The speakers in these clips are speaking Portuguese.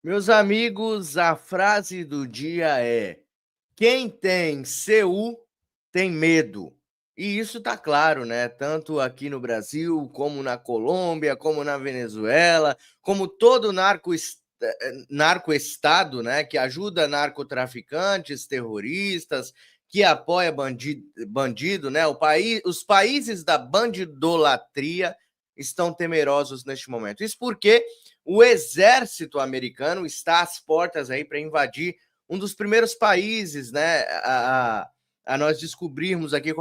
Meus amigos, a frase do dia é: quem tem CU tem medo. E isso tá claro, né? Tanto aqui no Brasil, como na Colômbia, como na Venezuela, como todo narcoestado, né? Que ajuda narcotraficantes, terroristas, que apoia bandido, né? Os países da bandidolatria estão temerosos neste momento. Isso porque o exército americano está às portas aí para invadir um dos primeiros países, né, a nós descobrirmos aqui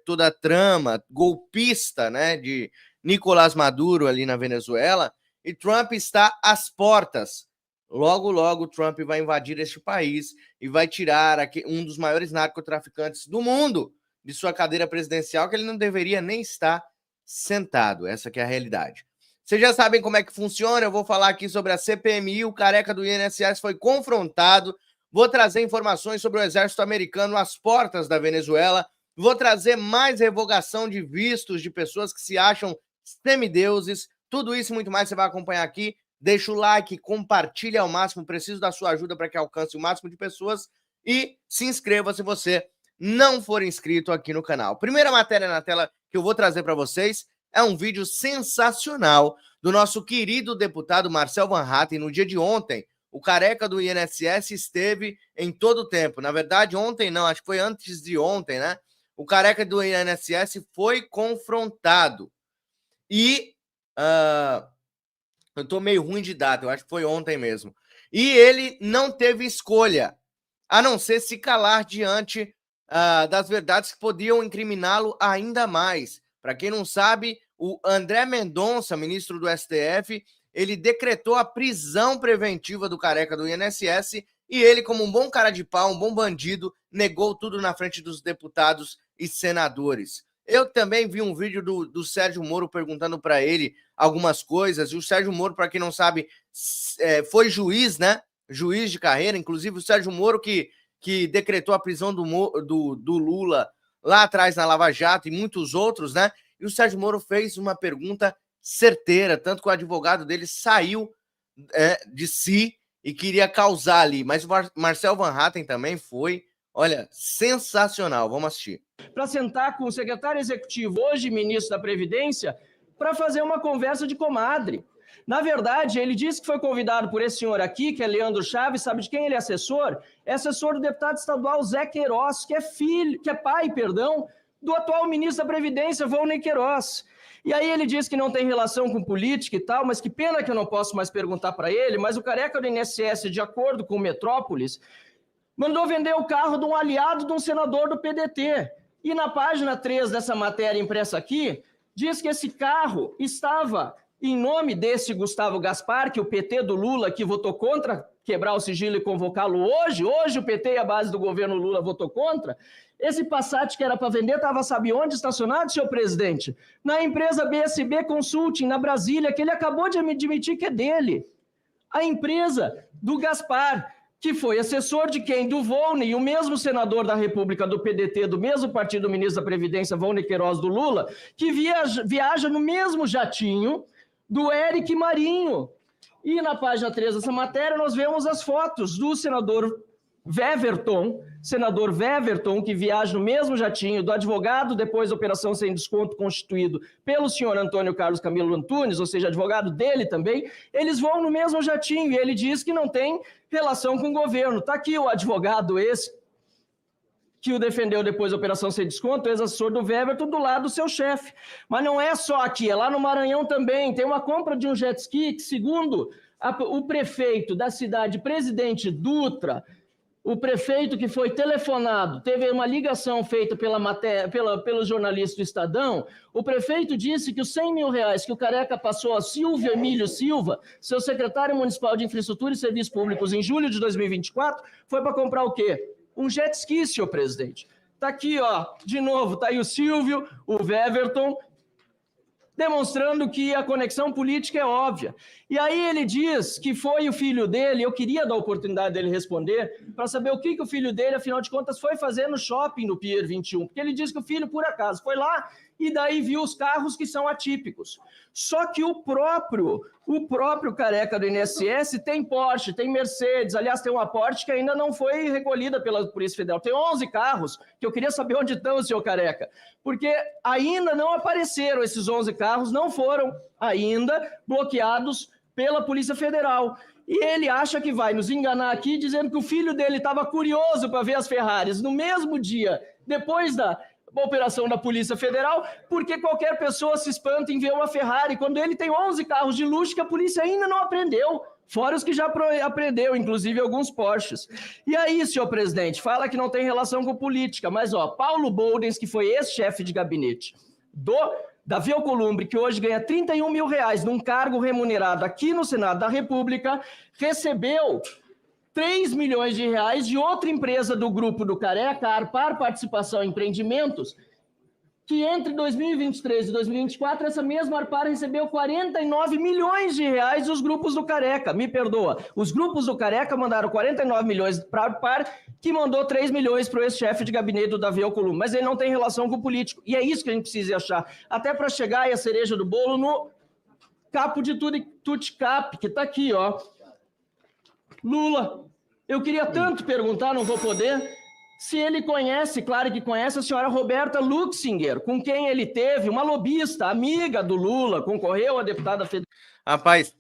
toda a trama golpista, né, de Nicolás Maduro ali na Venezuela, e Trump está às portas. Logo, logo, Trump vai invadir este país e vai tirar um dos maiores narcotraficantes do mundo de sua cadeira presidencial, que ele não deveria nem estar sentado. Essa que é a realidade. Vocês já sabem como é que funciona, eu vou falar aqui sobre a CPMI, o careca do INSS foi confrontado, vou trazer informações sobre o exército americano às portas da Venezuela, vou trazer mais revogação de vistos de pessoas que se acham semideuses, tudo isso e muito mais você vai acompanhar aqui. Deixa o like, compartilha ao máximo, preciso da sua ajuda para que alcance o máximo de pessoas e se inscreva se você não for inscrito aqui no canal. Primeira matéria na tela que eu vou trazer para vocês é um vídeo sensacional do nosso querido deputado Marcel Van Hatten. No dia de ontem, o careca do INSS esteve em todo o tempo. Na verdade, ontem não, acho que foi antes de ontem, né? O careca do INSS foi confrontado. E eu tô meio ruim de data, eu acho que foi ontem mesmo. E ele não teve escolha, a não ser se calar diante das verdades que podiam incriminá-lo ainda mais. Para quem não sabe, o André Mendonça, ministro do STF, ele decretou a prisão preventiva do careca do INSS e ele, como um bom cara de pau, um bom bandido, negou tudo na frente dos deputados e senadores. Eu também vi um vídeo do Sérgio Moro perguntando para ele algumas coisas, e o Sérgio Moro, para quem não sabe, foi juiz, né? Juiz de carreira, inclusive o Sérgio Moro que decretou a prisão do Lula lá atrás na Lava Jato e muitos outros, né? E o Sérgio Moro fez uma pergunta certeira, tanto que o advogado dele saiu de si e queria causar ali. Mas o Marcel Van Hatten também foi, olha, sensacional. Vamos assistir. Para sentar com o secretário executivo, hoje ministro da Previdência, para fazer uma conversa de comadre. Na verdade, ele disse que foi convidado por esse senhor aqui, que é Leandro Chaves, sabe de quem ele é assessor? É assessor do deputado estadual Zé Queiroz, que é pai, do atual ministro da Previdência, Volney Queiroz. E aí ele diz que não tem relação com política e tal, mas que pena que eu não posso mais perguntar para ele, mas o careca do INSS, de acordo com o Metrópolis, mandou vender o carro de um aliado de um senador do PDT. E na página 3 dessa matéria impressa aqui, diz que esse carro estava em nome desse Gustavo Gaspar, que o PT do Lula, que votou contra quebrar o sigilo e convocá-lo hoje o PT e a base do governo Lula votou contra. Esse Passat que era para vender estava, sabe onde estacionado, senhor presidente? Na empresa BSB Consulting, na Brasília, que ele acabou de admitir que é dele. A empresa do Gaspar, que foi assessor de quem? Do Volney, o mesmo senador da República do PDT, do mesmo partido ministro da Previdência, Volney Queiroz do Lula, que viaja no mesmo jatinho do Eric Marinho. E na página 3 dessa matéria nós vemos as fotos do senador Weverton, que viaja no mesmo jatinho, do advogado depois da operação sem desconto constituído pelo senhor Antônio Carlos Camilo Antunes, ou seja, advogado dele também, eles vão no mesmo jatinho e ele diz que não tem relação com o governo. Está aqui o advogado esse, que o defendeu depois da operação sem desconto, ex-assessor do Weverton, do lado do seu chefe. Mas não é só aqui, é lá no Maranhão também. Tem uma compra de um jet ski que, segundo o prefeito da cidade, Presidente Dutra, o prefeito que foi telefonado, teve uma ligação feita pelo jornalista do Estadão, o prefeito disse que os 100 mil reais que o careca passou a Silvio Emílio Silva, seu secretário municipal de Infraestrutura e Serviços Públicos, em julho de 2024, foi para comprar o quê? Um jet ski, senhor presidente. Está aqui, ó, de novo, está aí o Silvio, o Weverton, demonstrando que a conexão política é óbvia. E aí ele diz que foi o filho dele, eu queria dar a oportunidade dele responder, para saber o que o filho dele, afinal de contas, foi fazer no shopping do Pier 21, porque ele diz que o filho, por acaso, foi lá e daí viu os carros que são atípicos. Só que o próprio careca do INSS tem Porsche, tem Mercedes, aliás, tem uma Porsche que ainda não foi recolhida pela Polícia Federal. Tem 11 carros que eu queria saber onde estão, senhor careca, porque ainda não apareceram esses 11 carros, não foram ainda bloqueados pela Polícia Federal. E ele acha que vai nos enganar aqui, dizendo que o filho dele estava curioso para ver as Ferraris no mesmo dia, depois da operação da Polícia Federal, porque qualquer pessoa se espanta em ver uma Ferrari, quando ele tem 11 carros de luxo que a polícia ainda não apreendeu, fora os que já apreendeu, inclusive alguns Porsches. E aí, senhor presidente, fala que não tem relação com política, mas, Paulo Boldens, que foi ex-chefe de gabinete do Davi Alcolumbre, que hoje ganha R$31 mil num cargo remunerado aqui no Senado da República, recebeu R$3 milhões de outra empresa do grupo do Careca, a Arpar Participação em Empreendimentos, que entre 2023 e 2024, essa mesma Arpar recebeu R$49 milhões dos grupos do Careca. Me perdoa, os grupos do Careca mandaram 49 milhões para a Arpar, que mandou 3 milhões para o ex-chefe de gabinete do Davi Alcolumbre, mas ele não tem relação com o político. E é isso que a gente precisa achar, até para chegar aí a cereja do bolo no capo de tuticap, que está aqui, Lula. Eu queria tanto perguntar, não vou poder, se ele conhece, claro que conhece, a senhora Roberta Luxinger, com quem ele teve uma lobista, amiga do Lula, concorreu a deputada federal. Rapaz,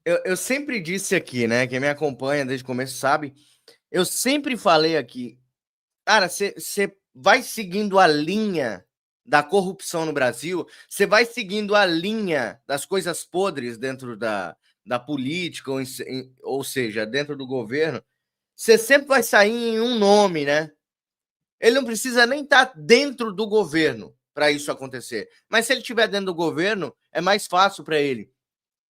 eu sempre disse aqui, né, quem me acompanha desde o começo sabe, eu sempre falei aqui, cara, você vai seguindo a linha da corrupção no Brasil, você vai seguindo a linha das coisas podres dentro da política, ou seja, dentro do governo, você sempre vai sair em um nome, né? Ele não precisa nem estar dentro do governo para isso acontecer. Mas se ele estiver dentro do governo, é mais fácil para ele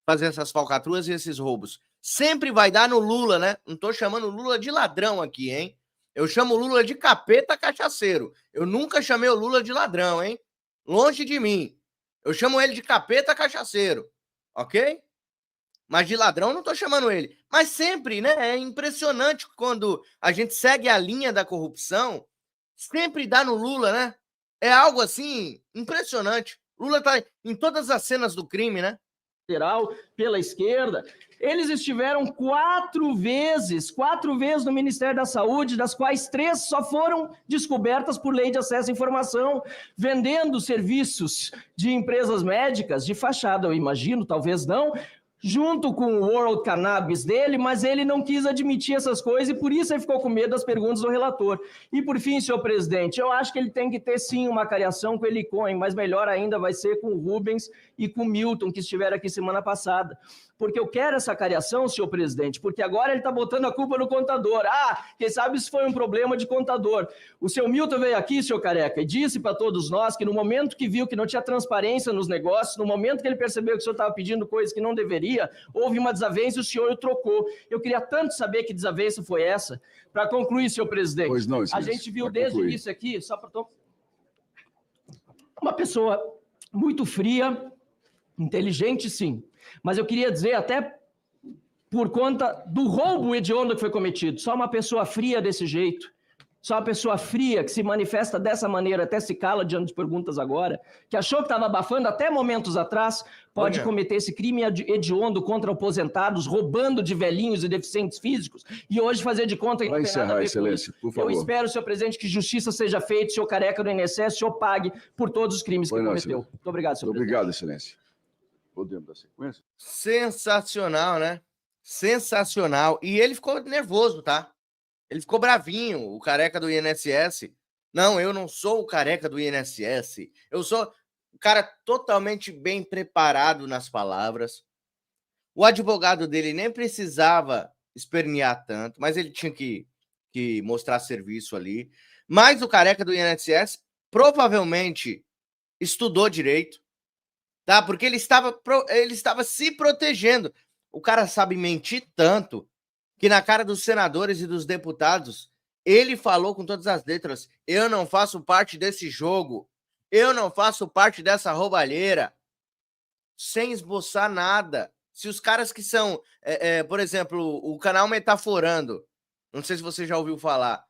fazer essas falcatruas e esses roubos. Sempre vai dar no Lula, né? Não estou chamando o Lula de ladrão aqui, hein? Eu chamo o Lula de capeta cachaceiro. Eu nunca chamei o Lula de ladrão, hein? Longe de mim. Eu chamo ele de capeta cachaceiro, ok? Mas de ladrão não estou chamando ele. Mas sempre, né? É impressionante quando a gente segue a linha da corrupção, sempre dá no Lula, né? É algo assim impressionante. Lula está em todas as cenas do crime, né? Federal, pela esquerda, eles estiveram 4 vezes no Ministério da Saúde, das quais 3 só foram descobertas por lei de acesso à informação, vendendo serviços de empresas médicas, de fachada, eu imagino, talvez não, junto com o World Cannabis dele, mas ele não quis admitir essas coisas e por isso ele ficou com medo das perguntas do relator. E por fim, senhor presidente, eu acho que ele tem que ter sim uma cariação com o Helicoin, mas melhor ainda vai ser com o Rubens e com o Milton, que estiveram aqui semana passada. Porque eu quero essa cariação, senhor presidente, porque agora ele está botando a culpa no contador. Quem sabe isso foi um problema de contador. O seu Milton veio aqui, senhor Careca, e disse para todos nós que no momento que viu que não tinha transparência nos negócios, no momento que ele percebeu que o senhor estava pedindo coisas que não deveria, houve uma desavença e o senhor o trocou. Eu queria tanto saber que desavença foi essa. Para concluir, senhor presidente, pois não, a gente viu desde o início aqui, só para uma pessoa muito fria, inteligente, sim. Mas eu queria dizer, até por conta do roubo hediondo que foi cometido, só uma pessoa fria desse jeito, só uma pessoa fria que se manifesta dessa maneira, até se cala diante de perguntas agora, que achou que estava abafando até momentos atrás, pode cometer esse crime hediondo contra aposentados, roubando de velhinhos e deficientes físicos, e hoje fazer de conta que não tem nada a ver com isso. Por favor. Eu espero, senhor presidente, que justiça seja feita, senhor Careca do INSS, o senhor pague por todos os crimes que cometeu. Muito obrigado, senhor presidente. Obrigado, excelência. Podemos dar sequência? Sensacional, né? Sensacional. E ele ficou nervoso, tá? Ele ficou bravinho, o careca do INSS. Não, eu não sou o careca do INSS. Eu sou um cara totalmente bem preparado nas palavras. O advogado dele nem precisava espernear tanto, mas ele tinha que mostrar serviço ali. Mas o careca do INSS provavelmente estudou direito, tá? Porque ele estava se protegendo. O cara sabe mentir tanto que na cara dos senadores e dos deputados, ele falou com todas as letras: eu não faço parte desse jogo, eu não faço parte dessa roubalheira, sem esboçar nada. Se os caras que são, por exemplo, o canal Metaforando, não sei se você já ouviu falar,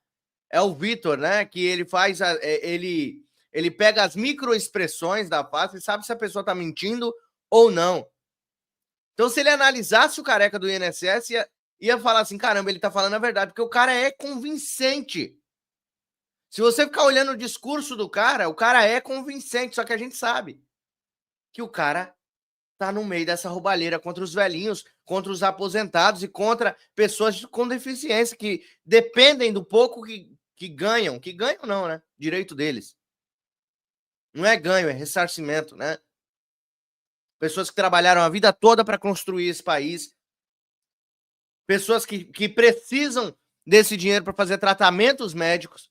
é o Vitor, né, que ele faz, ele Ele pega as microexpressões da face e sabe se a pessoa está mentindo ou não. Então, se ele analisasse o careca do INSS, ia falar assim, caramba, ele está falando a verdade, porque o cara é convincente. Se você ficar olhando o discurso do cara, o cara é convincente, só que a gente sabe que o cara tá no meio dessa roubalheira contra os velhinhos, contra os aposentados e contra pessoas com deficiência que dependem do pouco que ganham não, né? Direito deles. Não é ganho, é ressarcimento, né? Pessoas que trabalharam a vida toda para construir esse país. Pessoas que precisam desse dinheiro para fazer tratamentos médicos.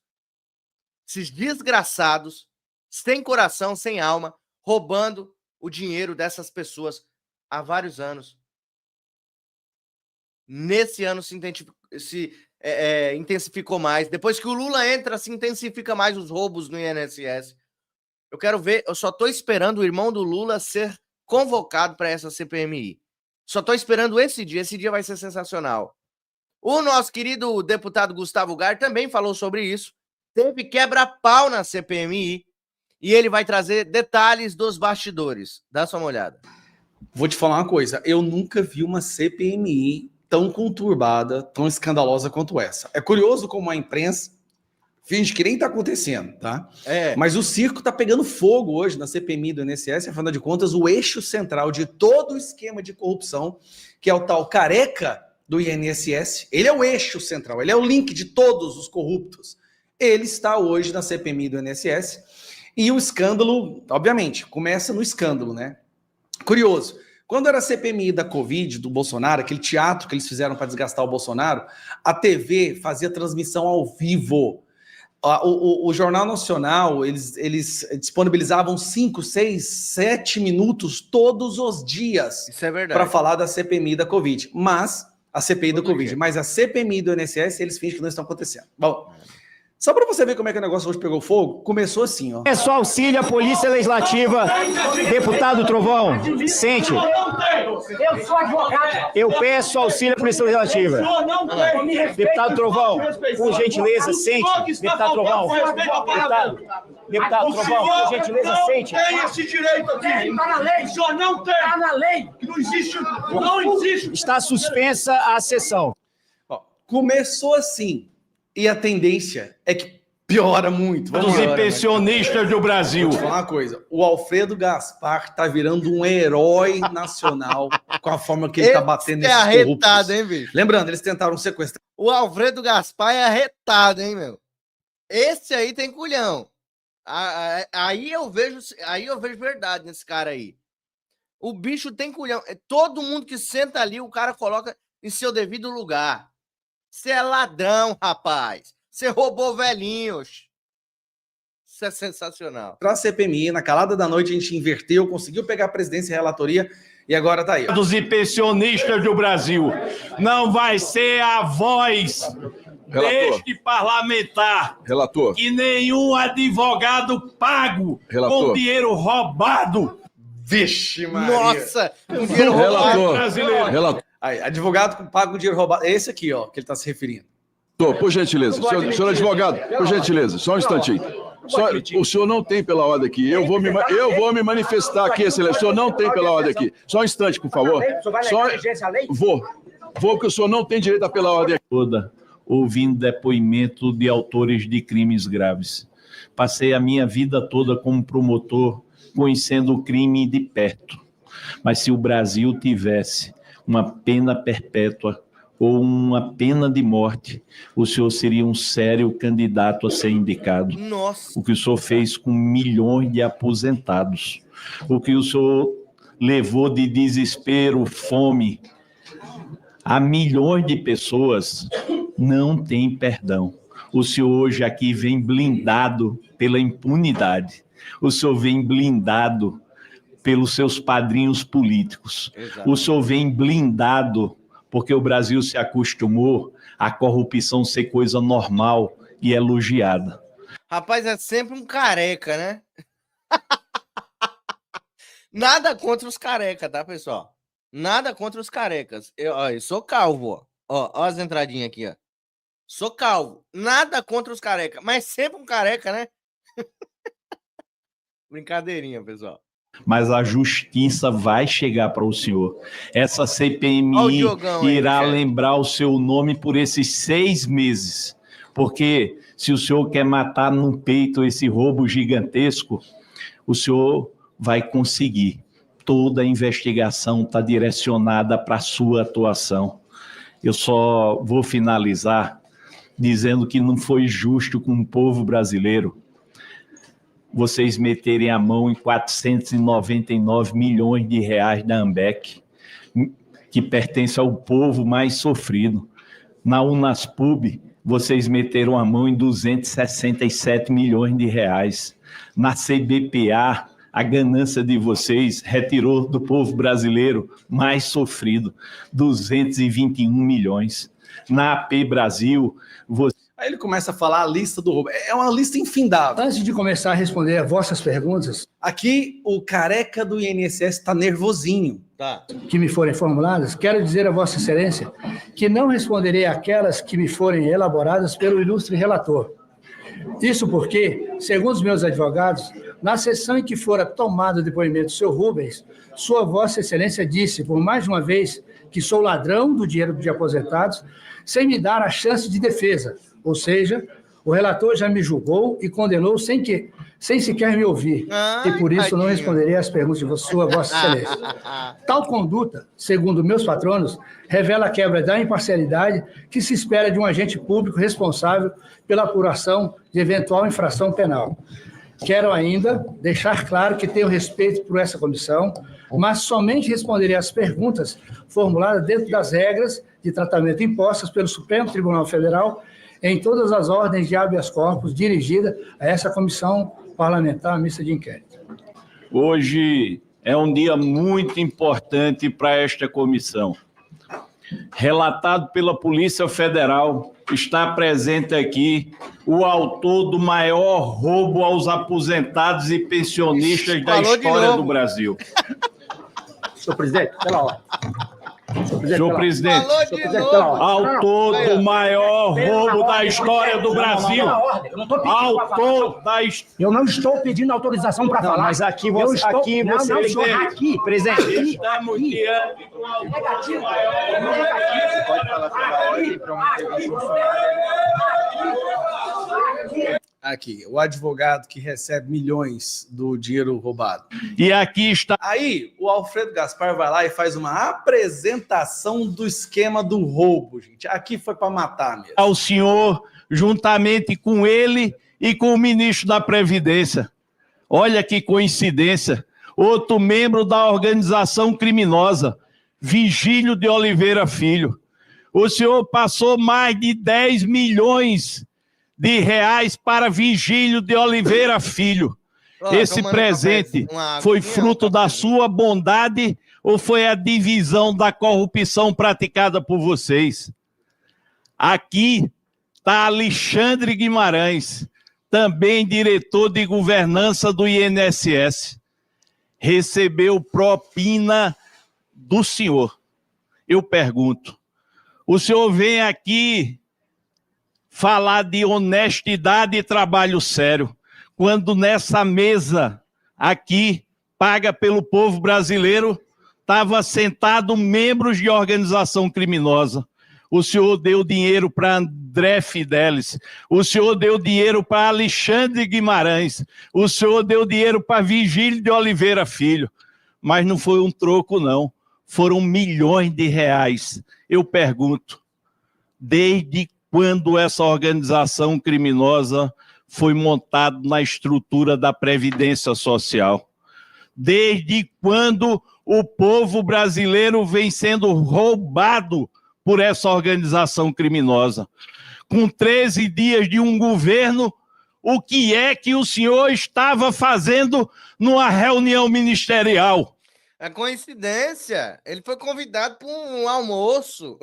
Esses desgraçados, sem coração, sem alma, roubando o dinheiro dessas pessoas há vários anos. Nesse ano se intensificou mais. Depois que o Lula entra, se intensifica mais os roubos no INSS. Eu quero ver, eu só estou esperando o irmão do Lula ser convocado para essa CPMI. Só estou esperando esse dia vai ser sensacional. O nosso querido deputado Gustavo Gar também falou sobre isso. Teve quebra-pau na CPMI e ele vai trazer detalhes dos bastidores. Dá só uma olhada. Vou te falar uma coisa, eu nunca vi uma CPMI tão conturbada, tão escandalosa quanto essa. É curioso como a imprensa finge que nem tá acontecendo, tá? Mas o circo tá pegando fogo hoje na CPMI do INSS, afinal de contas, o eixo central de todo o esquema de corrupção, que é o tal careca do INSS, ele é o eixo central, ele é o link de todos os corruptos. Ele está hoje na CPMI do INSS e o escândalo, obviamente, começa no escândalo, né? Curioso, quando era a CPMI da Covid, do Bolsonaro, aquele teatro que eles fizeram para desgastar o Bolsonaro, a TV fazia transmissão ao vivo. O Jornal Nacional, eles disponibilizavam 5, 6, 7 minutos todos os dias para falar da CPMI da Covid. Mas a CPI da Covid, mas a CPMI do INSS, eles fingem que não estão acontecendo. Bom, só para você ver como é que o negócio hoje pegou fogo, começou assim, ó. Peço auxílio à Polícia Legislativa, deputado Trovão, sente. Eu sou advogado. Eu peço auxílio à Polícia Legislativa. Deputado Trovão, por gentileza, sente. Deputado Trovão, deputado Trovão, por gentileza, sente. Tem esse direito aqui. Está na lei. O senhor não tem. Está na lei. Não existe. Não existe. Está suspensa a sessão. Ó, começou assim. E a tendência é que piora muito. Dos pensionistas do Brasil. Vou te falar uma coisa. O Alfredo Gaspar tá virando um herói nacional com a forma que ele tá batendo nesses arretado, hein, bicho? Lembrando, eles tentaram sequestrar. O Alfredo Gaspar é arretado, hein, meu? Esse aí tem culhão. Aí eu vejo verdade nesse cara aí. O bicho tem culhão. Todo mundo que senta ali, o cara coloca em seu devido lugar. Você é ladrão, rapaz. Você roubou velhinhos. Isso é sensacional. Para a CPMI, na calada da noite, a gente inverteu, conseguiu pegar a presidência e a relatoria e agora tá aí. Dos pensionistas do Brasil. Não vai ser a voz deste parlamentar. Relator. Que nenhum advogado pago com dinheiro roubado. Vixe, Maria. Nossa, com dinheiro roubado. Brasileiro. Relator. Aí, advogado paga o dinheiro roubado. É esse aqui, ó, que ele está se referindo. Por gentileza. Senhor advogado, por gentileza, só um instantinho. O senhor não tem pela ordem aqui. Eu vou me manifestar aqui, excelência. O senhor não tem pela ordem aqui. Só um instante, por favor. Vou, porque o senhor não tem direito a pela ordem aqui. Toda ouvindo depoimento de autores de crimes graves. Passei a minha vida toda como promotor, conhecendo o crime de perto. Mas se o Brasil tivesse uma pena perpétua ou uma pena de morte, o senhor seria um sério candidato a ser indicado. Nossa. O que o senhor fez com milhões de aposentados, o que o senhor levou de desespero, fome, a milhões de pessoas, não tem perdão. O senhor hoje aqui vem blindado pela impunidade. O senhor vem blindado pelos seus padrinhos políticos. Exato. O senhor vem blindado porque o Brasil se acostumou a corrupção ser coisa normal e elogiada. Rapaz, é sempre um careca, né? Nada contra os carecas, tá, pessoal? Nada contra os carecas. Eu sou calvo, ó as entradinhas aqui, ó. Sou calvo. Nada contra os carecas, mas sempre um careca, né? Brincadeirinha, pessoal. Mas a justiça vai chegar para o senhor. Essa CPMI irá lembrar o seu nome por esses 6 meses. Porque se o senhor quer matar no peito esse roubo gigantesco, o senhor vai conseguir. Toda a investigação está direcionada para a sua atuação. Eu só vou finalizar dizendo que não foi justo com o povo brasileiro vocês meterem a mão em 499 milhões de reais da AMBEC, que pertence ao povo mais sofrido. Na Unaspub, vocês meteram a mão em 267 milhões de reais. Na CBPA, a ganância de vocês retirou do povo brasileiro mais sofrido 221 milhões. Na AP Brasil, Aí ele começa a falar a lista do roubo. É uma lista infindável. Antes de começar a responder a vossas perguntas... Aqui, o careca do INSS está nervosinho. Que me forem formuladas, quero dizer a Vossa Excelência que não responderei àquelas que me forem elaboradas pelo ilustre relator. Isso porque, segundo os meus advogados, na sessão em que fora tomado o depoimento do senhor Rubens, sua Vossa Excelência disse, por mais de uma vez, que sou ladrão do dinheiro de aposentados, sem me dar a chance de defesa. Ou seja, o relator já me julgou e condenou sem sequer me ouvir. E por isso não responderei às perguntas de sua Vossa Excelência. Tal conduta, segundo meus patronos, revela a quebra da imparcialidade que se espera de um agente público responsável pela apuração de eventual infração penal. Quero ainda deixar claro que tenho respeito por essa comissão, mas somente responderei às perguntas formuladas dentro das regras de tratamento impostas pelo Supremo Tribunal Federal em todas as ordens de habeas corpus dirigida a essa comissão parlamentar mista de inquérito. Hoje é um dia muito importante para esta comissão. Relatado pela Polícia Federal, está presente aqui o autor do maior roubo aos aposentados e pensionistas da história do Brasil. Senhor presidente, pela hora. Senhor presidente, autor do maior roubo da história do Brasil. Eu não estou pedindo autorização para falar. Mas aqui você... Aqui, presidente. Estamos diante do autor do maior roubo. Você pode falar sobre a ordem para uma intervenção. Aqui, o advogado que recebe milhões do dinheiro roubado. E aqui está... Aí, o Alfredo Gaspar vai lá e faz uma apresentação do esquema do roubo, gente. Aqui foi para matar mesmo. Ao senhor, juntamente com ele e com o ministro da Previdência. Olha que coincidência. Outro membro da organização criminosa, Vigílio de Oliveira Filho. O senhor passou mais de 10 milhões de reais para Vigílio de Oliveira Filho. Esse presente foi fruto da sua bondade ou foi a divisão da corrupção praticada por vocês? Aqui está Alexandre Guimarães, também diretor de governança do INSS. Recebeu propina do senhor. Eu pergunto, o senhor vem aqui falar de honestidade e trabalho sério, quando nessa mesa aqui, paga pelo povo brasileiro, estava sentado membros de organização criminosa. O senhor deu dinheiro para André Fidelis, o senhor deu dinheiro para Alexandre Guimarães, o senhor deu dinheiro para Vigílio de Oliveira Filho, mas não foi um troco não, foram milhões de reais. Eu pergunto, desde quando essa organização criminosa foi montada na estrutura da Previdência Social? Desde quando o povo brasileiro vem sendo roubado por essa organização criminosa? Com 13 dias de um governo, o que é que o senhor estava fazendo numa reunião ministerial? É coincidência. Ele foi convidado para um almoço.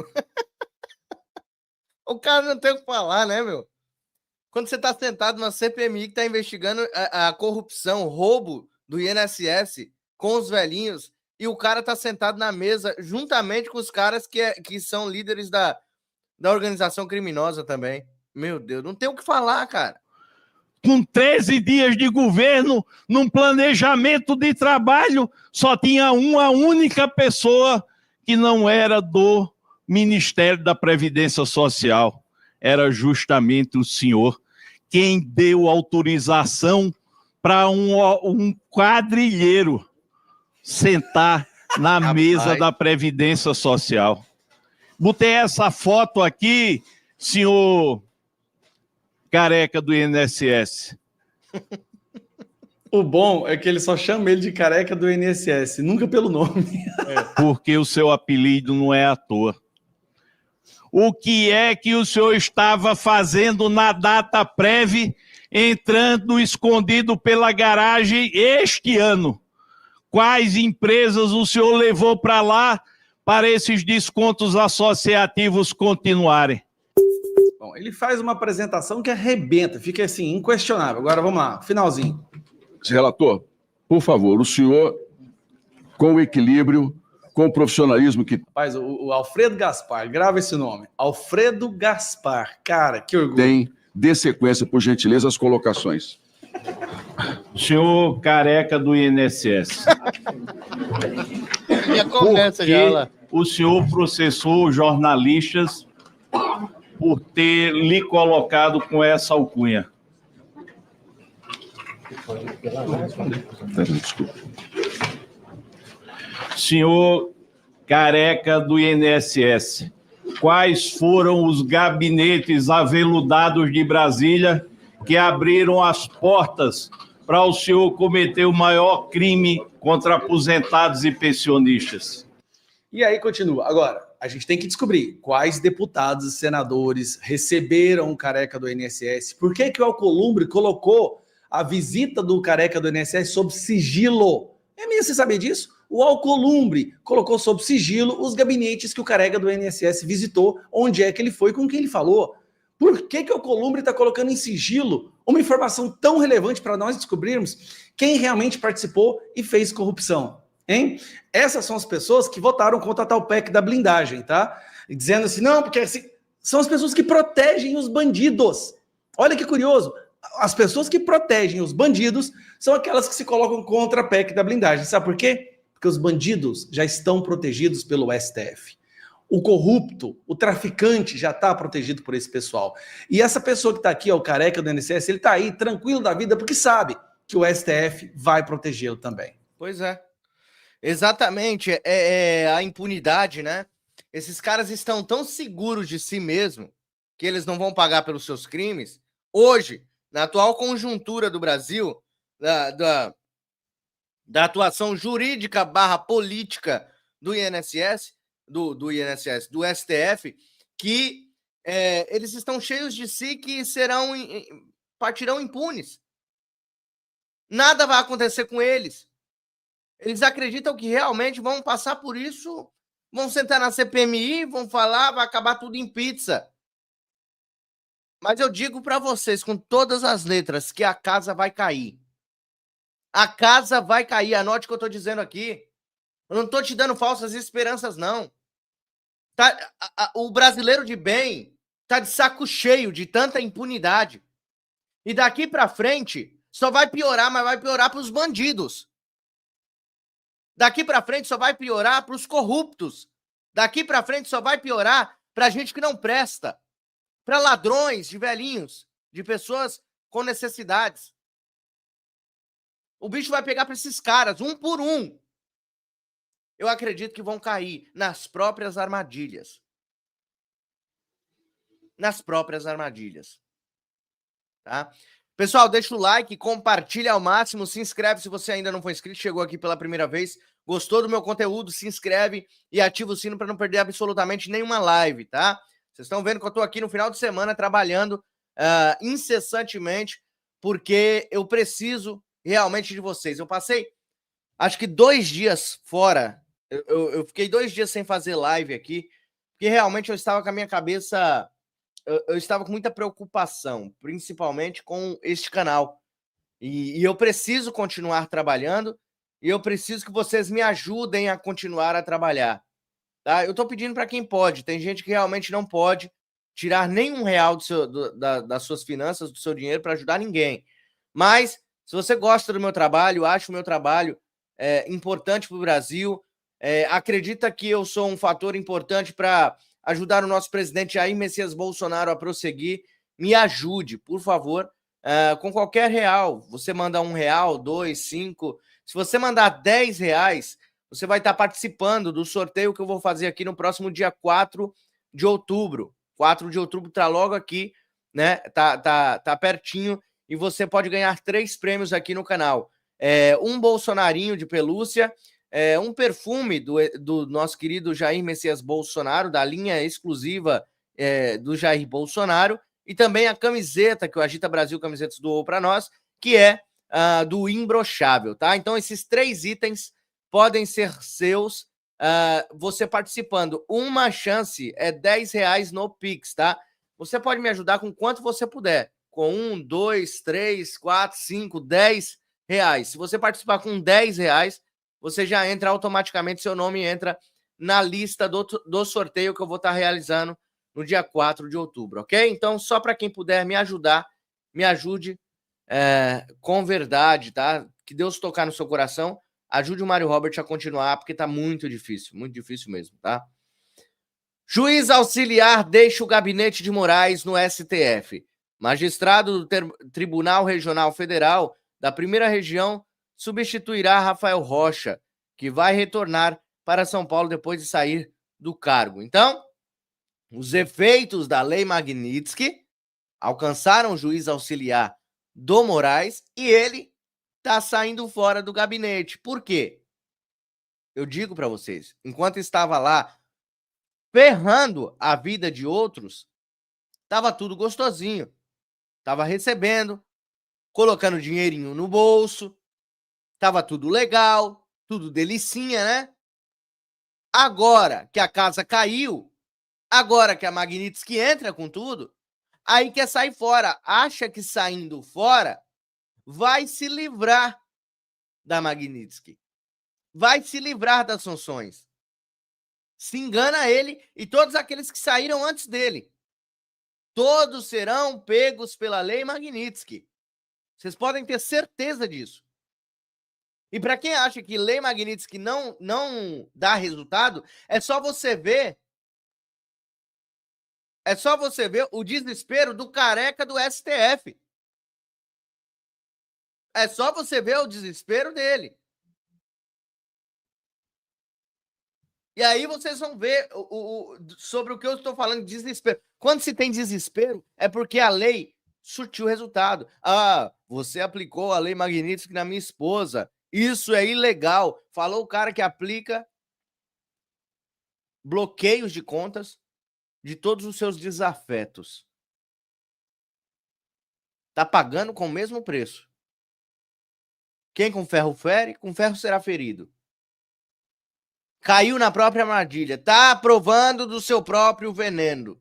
O cara não tem o que falar, né, meu? Quando você está sentado na CPMI que está investigando a corrupção, o roubo do INSS com os velhinhos, e o cara está sentado na mesa juntamente com os caras que são líderes da organização criminosa também. Meu Deus, não tem o que falar, cara. com 13 dias de governo, num planejamento de trabalho, só tinha uma única pessoa que não era do Ministério da Previdência Social. Era justamente o senhor quem deu autorização para um quadrilheiro sentar na mesa da Previdência Social. Botei essa foto aqui, senhor careca do INSS. O bom é que ele só chama ele de careca do INSS, nunca pelo nome. Porque o seu apelido não é à toa. O que é que o senhor estava fazendo na data prévia, entrando escondido pela garagem este ano? Quais empresas o senhor levou para lá para esses descontos associativos continuarem? Bom, ele faz uma apresentação que arrebenta, fica assim, inquestionável. Agora vamos lá, finalzinho. Relator, por favor, o senhor, com o equilíbrio, com o profissionalismo que Rapaz, o Alfredo Gaspar, grava esse nome. Alfredo Gaspar, cara, que orgulho. tem, dê sequência, por gentileza, às colocações. Senhor careca do INSS. Já começa já lá. O senhor processou jornalistas por ter lhe colocado com essa alcunha? Desculpa. Senhor careca do INSS, quais foram os gabinetes aveludados de Brasília que abriram as portas para o senhor cometer o maior crime contra aposentados e pensionistas? E aí continua. Agora, a gente tem que descobrir quais deputados e senadores receberam o careca do INSS. Por que o Alcolumbre colocou a visita do careca do INSS sob sigilo? É mesmo, você sabia disso? O Alcolumbre colocou sob sigilo os gabinetes que o careca do INSS visitou, onde é que ele foi, com quem ele falou. Por que o Alcolumbre está colocando em sigilo uma informação tão relevante para nós descobrirmos quem realmente participou e fez corrupção? Hein? Essas são as pessoas que votaram contra a tal PEC da blindagem, tá? E dizendo assim, não, porque assim, são as pessoas que protegem os bandidos. Olha que curioso. As pessoas que protegem os bandidos são aquelas que se colocam contra a PEC da blindagem. Sabe por quê? Porque os bandidos já estão protegidos pelo STF. O corrupto, o traficante já está protegido por esse pessoal. E essa pessoa que está aqui, o careca do INSS, ele está aí tranquilo da vida porque sabe que o STF vai protegê-lo também. Pois é. Exatamente. A impunidade, né? Esses caras estão tão seguros de si mesmo que eles não vão pagar pelos seus crimes. Hoje, na atual conjuntura do Brasil, da atuação jurídica / política do INSS, do STF, que eles estão cheios de si que partirão impunes. Nada vai acontecer com eles. Eles acreditam que realmente vão passar por isso, vão sentar na CPMI, vão falar, vai acabar tudo em pizza. Mas eu digo para vocês, com todas as letras, que a casa vai cair. A casa vai cair, anote o que eu estou dizendo aqui. Eu não estou te dando falsas esperanças, não. O brasileiro de bem está de saco cheio de tanta impunidade. E daqui para frente, só vai piorar, mas vai piorar para os bandidos. Daqui para frente só vai piorar para os corruptos. Daqui para frente só vai piorar para gente que não presta. Para ladrões de velhinhos, de pessoas com necessidades. O bicho vai pegar para esses caras, um por um. Eu acredito que vão cair nas próprias armadilhas. Nas próprias armadilhas. Tá? Pessoal, deixa o like, compartilha ao máximo, se inscreve se você ainda não foi inscrito, chegou aqui pela primeira vez, gostou do meu conteúdo, se inscreve e ativa o sino para não perder absolutamente nenhuma live, tá? Vocês estão vendo que eu estou aqui no final de semana trabalhando incessantemente, porque eu preciso realmente de vocês. Eu passei, acho que 2 dias fora, eu fiquei 2 dias sem fazer live aqui, porque realmente eu estava com a minha cabeça... Eu estava com muita preocupação, principalmente com este canal. E eu preciso continuar trabalhando e eu preciso que vocês me ajudem a continuar a trabalhar. Tá? Eu estou pedindo para quem pode. Tem gente que realmente não pode tirar nenhum real das suas finanças, do seu dinheiro para ajudar ninguém. Mas, se você gosta do meu trabalho, acha o meu trabalho importante para o Brasil, acredita que eu sou um fator importante para ajudar o nosso presidente Jair Messias Bolsonaro a prosseguir, me ajude, por favor, com qualquer real. Você manda R$1, 2, 5. Se você mandar R$10, você vai estar participando do sorteio que eu vou fazer aqui no próximo dia 4 de outubro. 4 de outubro está logo aqui, né? Tá pertinho, e você pode ganhar 3 prêmios aqui no canal. Um bolsonarinho de pelúcia, um perfume do nosso querido Jair Messias Bolsonaro, da linha exclusiva do Jair Bolsonaro, e também a camiseta que o Agita Brasil Camisetas doou para nós, que é do Imbrochável, tá? Então, esses 3 itens podem ser seus, você participando. Uma chance é R$10 no Pix, tá? Você pode me ajudar com quanto você puder, com 1, 2, 3, 4, 5, R$10. Se você participar com R$10, você já entra automaticamente, seu nome entra na lista do sorteio que eu vou estar realizando no dia 4 de outubro, ok? Então, só para quem puder me ajudar, me ajude com verdade, tá? Que Deus tocar no seu coração, ajude o Mário Robert a continuar, porque tá muito difícil mesmo, tá? Juiz auxiliar deixa o gabinete de Moraes no STF. Magistrado do Tribunal Regional Federal da Primeira Região substituirá Rafael Rocha, que vai retornar para São Paulo depois de sair do cargo. Então, os efeitos da Lei Magnitsky alcançaram o juiz auxiliar do Moraes e ele está saindo fora do gabinete. Por quê? Eu digo para vocês, enquanto estava lá ferrando a vida de outros, estava tudo gostosinho. Estava recebendo, colocando dinheirinho no bolso, estava tudo legal, tudo delicinha, né? Agora que a casa caiu, agora que a Magnitsky entra com tudo, aí quer sair fora. Acha que saindo fora vai se livrar da Magnitsky. Vai se livrar das sanções. Se engana ele e todos aqueles que saíram antes dele. Todos serão pegos pela Lei Magnitsky. Vocês podem ter certeza disso. E para quem acha que Lei Magnitsky não dá resultado, é só você ver o desespero do careca do STF. É só você ver o desespero dele. E aí vocês vão ver sobre o que eu estou falando, desespero. Quando se tem desespero, é porque a lei surtiu resultado. Você aplicou a Lei Magnitsky na minha esposa. Isso é ilegal. Falou o cara que aplica bloqueios de contas de todos os seus desafetos. Tá pagando com o mesmo preço. Quem com ferro fere, com ferro será ferido. Caiu na própria armadilha. Tá provando do seu próprio veneno.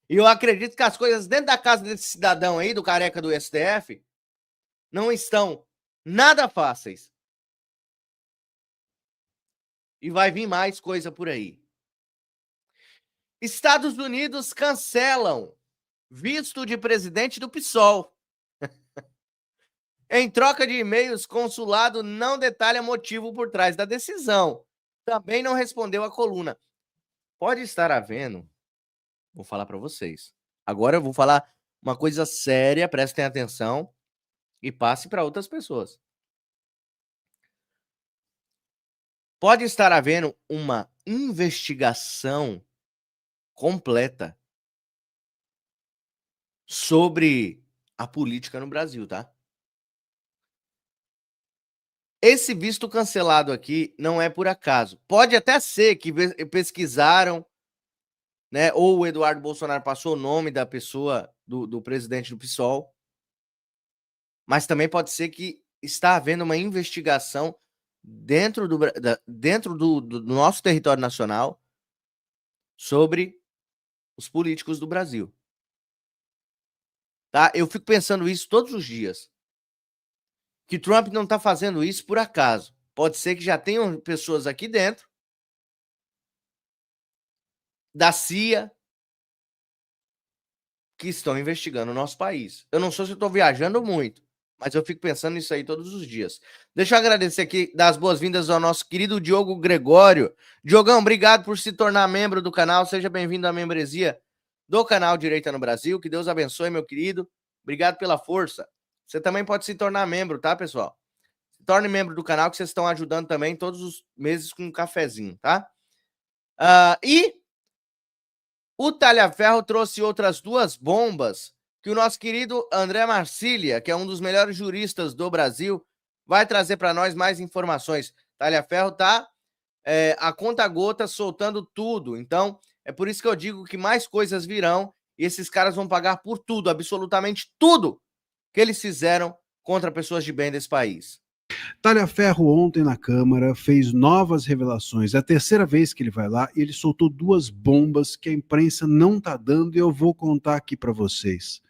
E eu acredito que as coisas dentro da casa desse cidadão aí, do careca do STF, não estão nada fáceis. E vai vir mais coisa por aí. Estados Unidos cancelam visto de presidente do PSOL. Em troca de e-mails, consulado não detalha motivo por trás da decisão. Também não respondeu à coluna. Pode estar havendo, vou falar para vocês. Agora eu vou falar uma coisa séria, prestem atenção e passe para outras pessoas. Pode estar havendo uma investigação completa sobre a política no Brasil, tá? Esse visto cancelado aqui não é por acaso. Pode até ser que pesquisaram, né? Ou o Eduardo Bolsonaro passou o nome da pessoa, do presidente do PSOL. Mas também pode ser que está havendo uma investigação dentro do nosso território nacional sobre os políticos do Brasil. Tá? Eu fico pensando isso todos os dias. Que Trump não está fazendo isso por acaso. Pode ser que já tenham pessoas aqui dentro da CIA que estão investigando o nosso país. Eu não sei se eu estou viajando muito, mas eu fico pensando nisso aí todos os dias. Deixa eu agradecer aqui, dar as boas-vindas ao nosso querido Diogo Gregório. Diogão, obrigado por se tornar membro do canal. Seja bem-vindo à membresia do canal Direita no Brasil. Que Deus abençoe, meu querido. Obrigado pela força. Você também pode se tornar membro, tá, pessoal? Se torne membro do canal, que vocês estão ajudando também todos os meses com um cafezinho, tá? E o Talhaferro trouxe outras 2 bombas que o nosso querido André Marcília, que é um dos melhores juristas do Brasil, vai trazer para nós mais informações. Talhaferro tá a conta-gota soltando tudo. Então, é por isso que eu digo que mais coisas virão e esses caras vão pagar por tudo, absolutamente tudo que eles fizeram contra pessoas de bem desse país. Talhaferro ontem na Câmara fez novas revelações. É a 3ª vez que ele vai lá e ele soltou 2 bombas que a imprensa não está dando e eu vou contar aqui para vocês.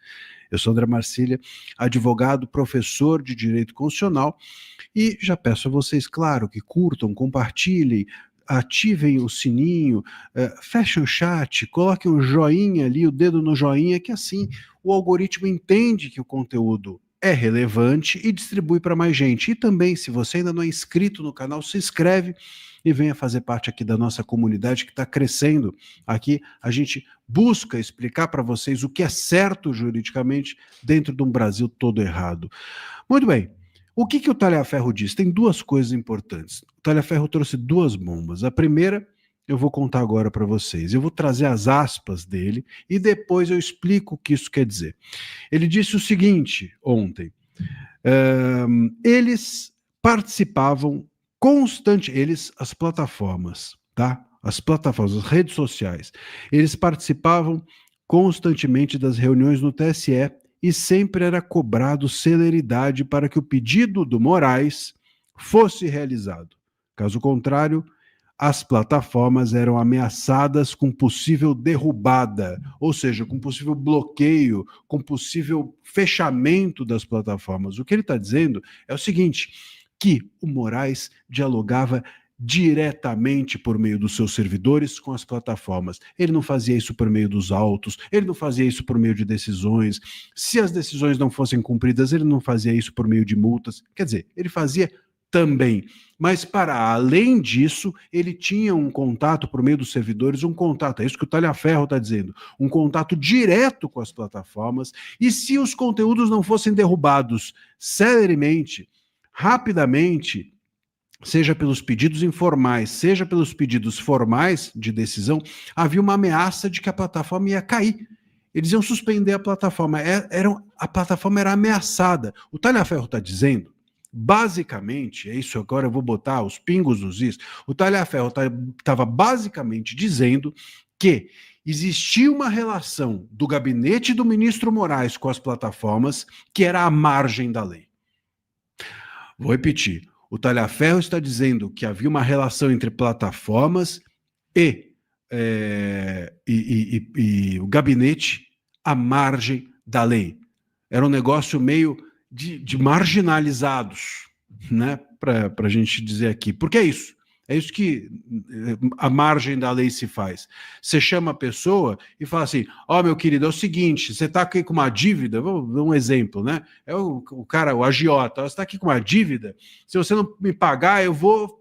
Eu sou André Marcília, advogado, professor de Direito Constitucional e já peço a vocês, claro, que curtam, compartilhem, ativem o sininho, fechem o chat, coloquem um joinha ali, o dedo no joinha, que assim o algoritmo entende que o conteúdo é relevante e distribui para mais gente. E também, se você ainda não é inscrito no canal, se inscreve e venha fazer parte aqui da nossa comunidade que está crescendo. Aqui a gente busca explicar para vocês o que é certo juridicamente dentro de um Brasil todo errado. Muito bem. O que o Talhaferro diz? Tem 2 coisas importantes. O Talhaferro trouxe 2 bombas. A primeira eu vou contar agora para vocês. Eu vou trazer as aspas dele e depois eu explico o que isso quer dizer. Ele disse o seguinte ontem, eles participavam as plataformas, tá? As plataformas, as redes sociais, eles participavam constantemente das reuniões no TSE e sempre era cobrado celeridade para que o pedido do Moraes fosse realizado. Caso contrário, as plataformas eram ameaçadas com possível derrubada, ou seja, com possível bloqueio, com possível fechamento das plataformas. O que ele está dizendo é o seguinte, que o Moraes dialogava diretamente por meio dos seus servidores com as plataformas. Ele não fazia isso por meio dos autos, ele não fazia isso por meio de decisões. Se as decisões não fossem cumpridas, ele não fazia isso por meio de multas. Quer dizer, ele fazia também. Mas, para além disso, ele tinha um contato por meio dos servidores, um contato, é isso que o Talhaferro está dizendo, um contato direto com as plataformas, e se os conteúdos não fossem derrubados celeremente, rapidamente, seja pelos pedidos informais, seja pelos pedidos formais de decisão, havia uma ameaça de que a plataforma ia cair. Eles iam suspender a plataforma. A plataforma era ameaçada. O Talhaferro está dizendo, basicamente, é isso, agora eu vou botar os pingos nos is, o Talhaferro estava basicamente dizendo que existia uma relação do gabinete do ministro Moraes com as plataformas que era à margem da lei. Vou repetir. O Talhaferro está dizendo que havia uma relação entre plataformas e o gabinete à margem da lei. Era um negócio meio de marginalizados, né? Para a gente dizer aqui. Porque é isso. É isso que a margem da lei se faz. Você chama a pessoa e fala assim, meu querido, é o seguinte, você está aqui com uma dívida, vou dar um exemplo, né? É o cara, o agiota, você está aqui com uma dívida, se você não me pagar, eu vou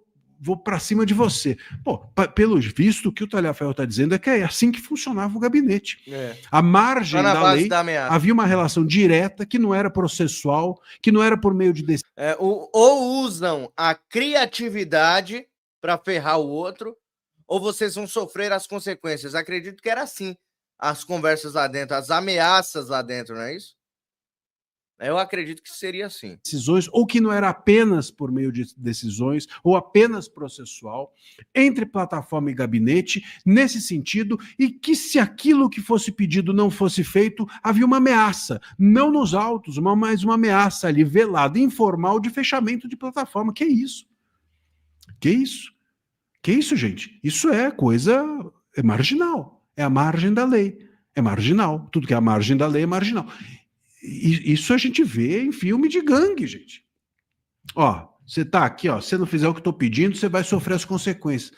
para cima de você. Pô, pelo visto, o que o Talhaferro está dizendo é que é assim que funcionava o gabinete. A margem da lei, havia uma relação direta que não era processual, que não era por meio de... Ou usam a criatividade para ferrar o outro, ou vocês vão sofrer as consequências. Acredito que era assim, as conversas lá dentro, as ameaças lá dentro, não é isso? Eu acredito que seria assim. Decisões, ou que não era apenas por meio de decisões, ou apenas processual, entre plataforma e gabinete, nesse sentido, e que se aquilo que fosse pedido não fosse feito, havia uma ameaça, não nos autos, mas uma ameaça ali, velada, informal, de fechamento de plataforma. Que é isso? Que isso? Que isso, gente? Isso é coisa marginal. É a margem da lei. É marginal. Tudo que é a margem da lei é marginal. E isso a gente vê em filme de gangue, gente. Você tá aqui, se você não fizer o que eu tô pedindo, você vai sofrer as consequências.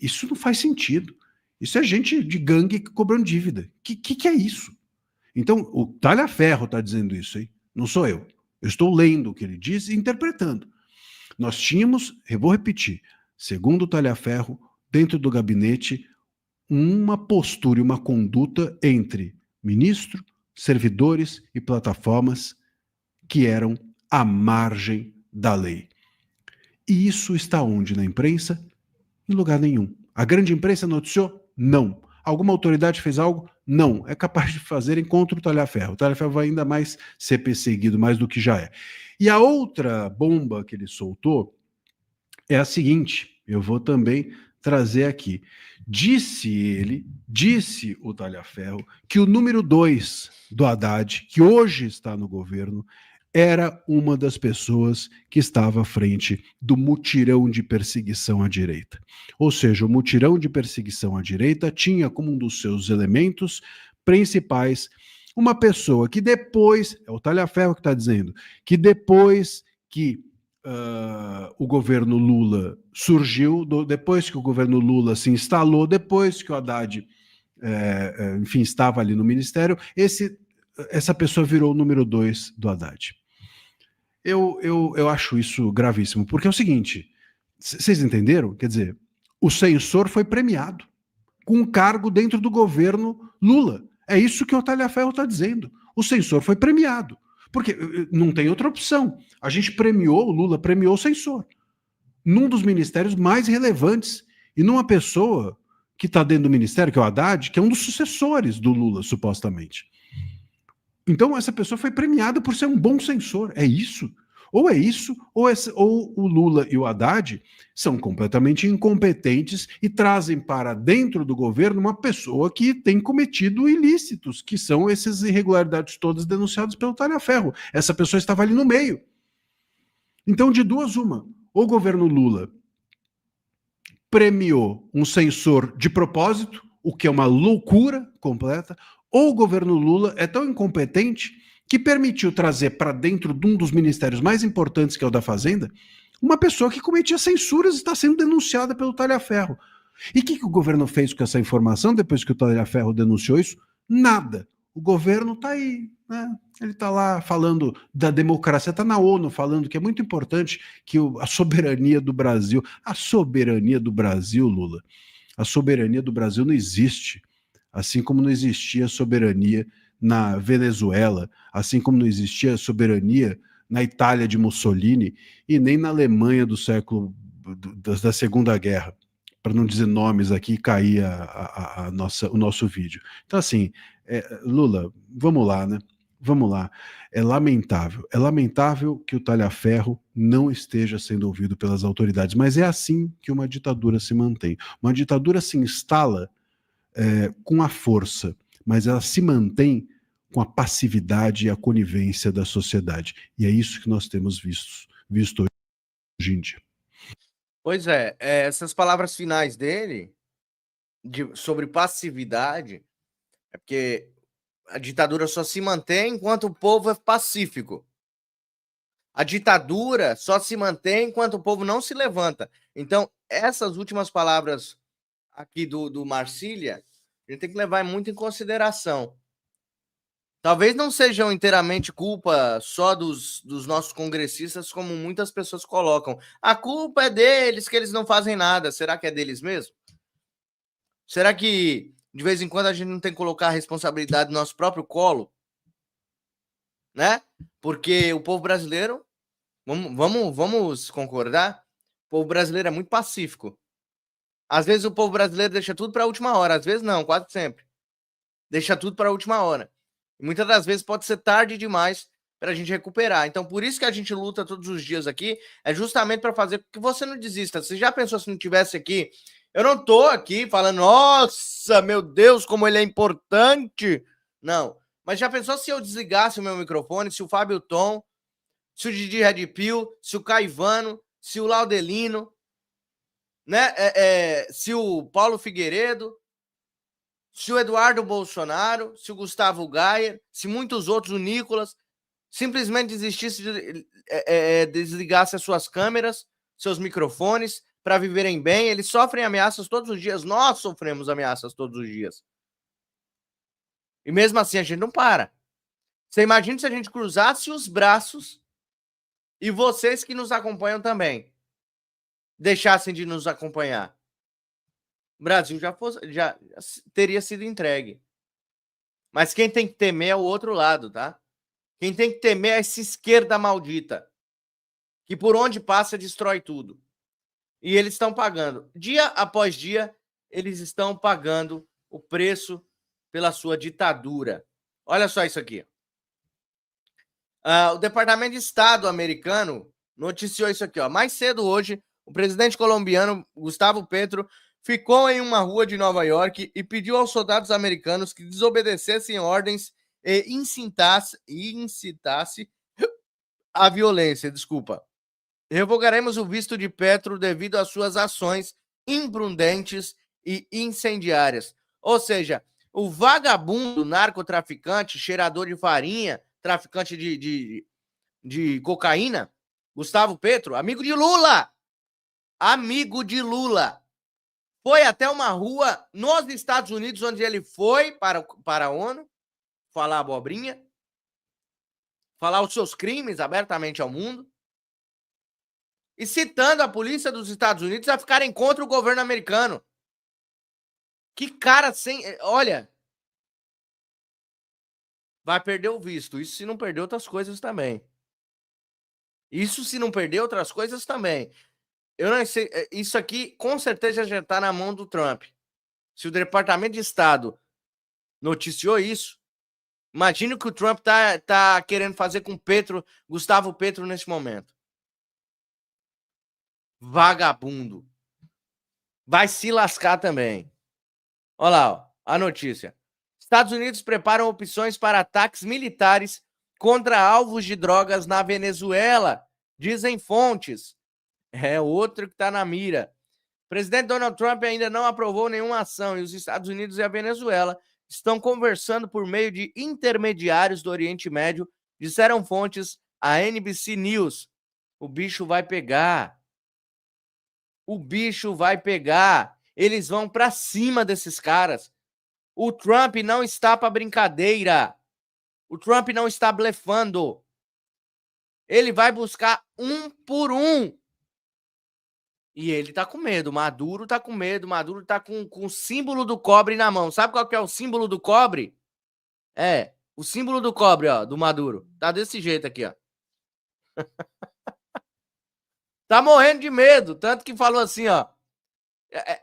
Isso não faz sentido. Isso é gente de gangue cobrando dívida. Que é isso? Então, o Talhaferro está dizendo isso, hein? Não sou eu. Eu estou lendo o que ele diz e interpretando. Nós tínhamos, eu vou repetir, segundo o Talhaferro, dentro do gabinete, uma postura e uma conduta entre ministro, servidores e plataformas que eram à margem da lei. E isso está onde na imprensa? Em lugar nenhum. A grande imprensa noticiou? Não. Alguma autoridade fez algo? Não. É capaz de fazer contra o Talhaferro. O Talhaferro vai ainda mais ser perseguido, mais do que já é. E a outra bomba que ele soltou é a seguinte, eu vou também trazer aqui. Disse o Talhaferro, que o número 2 do Haddad, que hoje está no governo, era uma das pessoas que estava à frente do mutirão de perseguição à direita. Ou seja, o mutirão de perseguição à direita tinha como um dos seus elementos principais uma pessoa que depois, é o Talhaferro que está dizendo, que depois que o governo Lula surgiu, depois que o governo Lula se instalou, depois que o Haddad, enfim, estava ali no ministério, essa pessoa virou o número 2 do Haddad. Eu acho isso gravíssimo, porque é o seguinte, vocês entenderam? Quer dizer, o censor foi premiado com um cargo dentro do governo Lula. É isso que o Talhaferro está dizendo. O censor foi premiado, porque não tem outra opção. A gente premiou, o Lula premiou o censor, num dos ministérios mais relevantes, e numa pessoa que está dentro do ministério, que é o Haddad, que é um dos sucessores do Lula, supostamente. Então, essa pessoa foi premiada por ser um bom censor. É isso? Ou é isso, ou o Lula e o Haddad são completamente incompetentes e trazem para dentro do governo uma pessoa que tem cometido ilícitos, que são essas irregularidades todas denunciadas pelo Talhaferro. Essa pessoa estava ali no meio. Então, de duas, uma. O governo Lula premiou um censor de propósito, o que é uma loucura completa, ou o governo Lula é tão incompetente que permitiu trazer para dentro de um dos ministérios mais importantes, que é o da Fazenda, uma pessoa que cometia censuras e está sendo denunciada pelo Talhaferro. E o que o governo fez com essa informação depois que o Talhaferro denunciou isso? Nada. O governo está aí, né? Ele está lá falando da democracia, está na ONU falando que é muito importante que a soberania do Brasil, Lula, a soberania do Brasil não existe. Assim como não existia soberania na Venezuela, assim como não existia soberania na Itália de Mussolini e nem na Alemanha do século da Segunda Guerra, para não dizer nomes aqui, cair o nosso vídeo. Então, assim, Lula, vamos lá, né? Vamos lá. É lamentável que o Talhaferro não esteja sendo ouvido pelas autoridades, mas é assim que uma ditadura se mantém. Uma ditadura se instala com a força, mas ela se mantém com a passividade e a conivência da sociedade. E é isso que nós temos visto hoje em dia. Pois é, essas palavras finais dele, sobre passividade, é porque a ditadura só se mantém enquanto o povo é pacífico. A ditadura só se mantém enquanto o povo não se levanta. Então, essas últimas palavras aqui do Marcília, a gente tem que levar muito em consideração. Talvez não sejam inteiramente culpa só dos nossos congressistas, como muitas pessoas colocam. A culpa é deles, que eles não fazem nada. Será que é deles mesmo? Será que, de vez em quando, a gente não tem que colocar a responsabilidade no nosso próprio colo? Né? Porque o povo brasileiro, vamos concordar, o povo brasileiro é muito pacífico. Às vezes o povo brasileiro deixa tudo para a última hora, às vezes não, quase sempre. Deixa tudo para a última hora. E muitas das vezes pode ser tarde demais para a gente recuperar. Então, por isso que a gente luta todos os dias aqui, é justamente para fazer com que você não desista. Você já pensou se não tivesse aqui? Eu não tô aqui falando, nossa, meu Deus, como ele é importante. Não. Mas já pensou se eu desligasse o meu microfone, se o Fábio Tom, se o Didi Red Pill, se o Caivano, se o Laudelino, né? Se o Paulo Figueiredo, se o Eduardo Bolsonaro, se o Gustavo Gayer, se muitos outros, o Nicolas, simplesmente desistisse, desligasse as suas câmeras, seus microfones, para viverem bem. Eles sofrem ameaças todos os dias, nós sofremos ameaças todos os dias. E mesmo assim a gente não para. Você imagina se a gente cruzasse os braços e vocês que nos acompanham também deixassem de nos acompanhar. O Brasil já teria sido entregue. Mas quem tem que temer é o outro lado, tá? Quem tem que temer é essa esquerda maldita, que por onde passa destrói tudo. E eles estão pagando. Dia após dia, eles estão pagando o preço pela sua ditadura. Olha só isso aqui. O Departamento de Estado americano noticiou isso aqui. Mais cedo hoje, o presidente colombiano Gustavo Petro ficou em uma rua de Nova York e pediu aos soldados americanos que desobedecessem ordens e incitasse a violência. Revogaremos o visto de Petro devido às suas ações imprudentes e incendiárias. Ou seja, o vagabundo narcotraficante, cheirador de farinha, traficante de cocaína, Gustavo Petro, amigo de Lula, foi até uma rua nos Estados Unidos, onde ele foi para a ONU falar abobrinha, falar os seus crimes abertamente ao mundo, e citando a polícia dos Estados Unidos a ficarem contra o governo americano. Que cara sem... Olha, vai perder o visto. Isso se não perder outras coisas também. Eu não sei, isso aqui com certeza já está na mão do Trump. Se o Departamento de Estado noticiou isso, imagine o que o Trump tá querendo fazer com Gustavo Petro nesse momento. Vagabundo. Vai se lascar também. Olha lá, a notícia. Estados Unidos preparam opções para ataques militares contra alvos de drogas na Venezuela, dizem fontes. É outro que está na mira. O presidente Donald Trump ainda não aprovou nenhuma ação e os Estados Unidos e a Venezuela estão conversando por meio de intermediários do Oriente Médio, disseram fontes à NBC News. O bicho vai pegar. Eles vão para cima desses caras. O Trump não está para brincadeira. O Trump não está blefando. Ele vai buscar um por um. E ele tá com medo. Maduro tá com medo. Maduro tá com o símbolo do cobre na mão. Sabe qual que é o símbolo do cobre? O símbolo do cobre, ó, do Maduro. Tá desse jeito aqui, ó. Tá morrendo de medo. Tanto que falou assim, ó.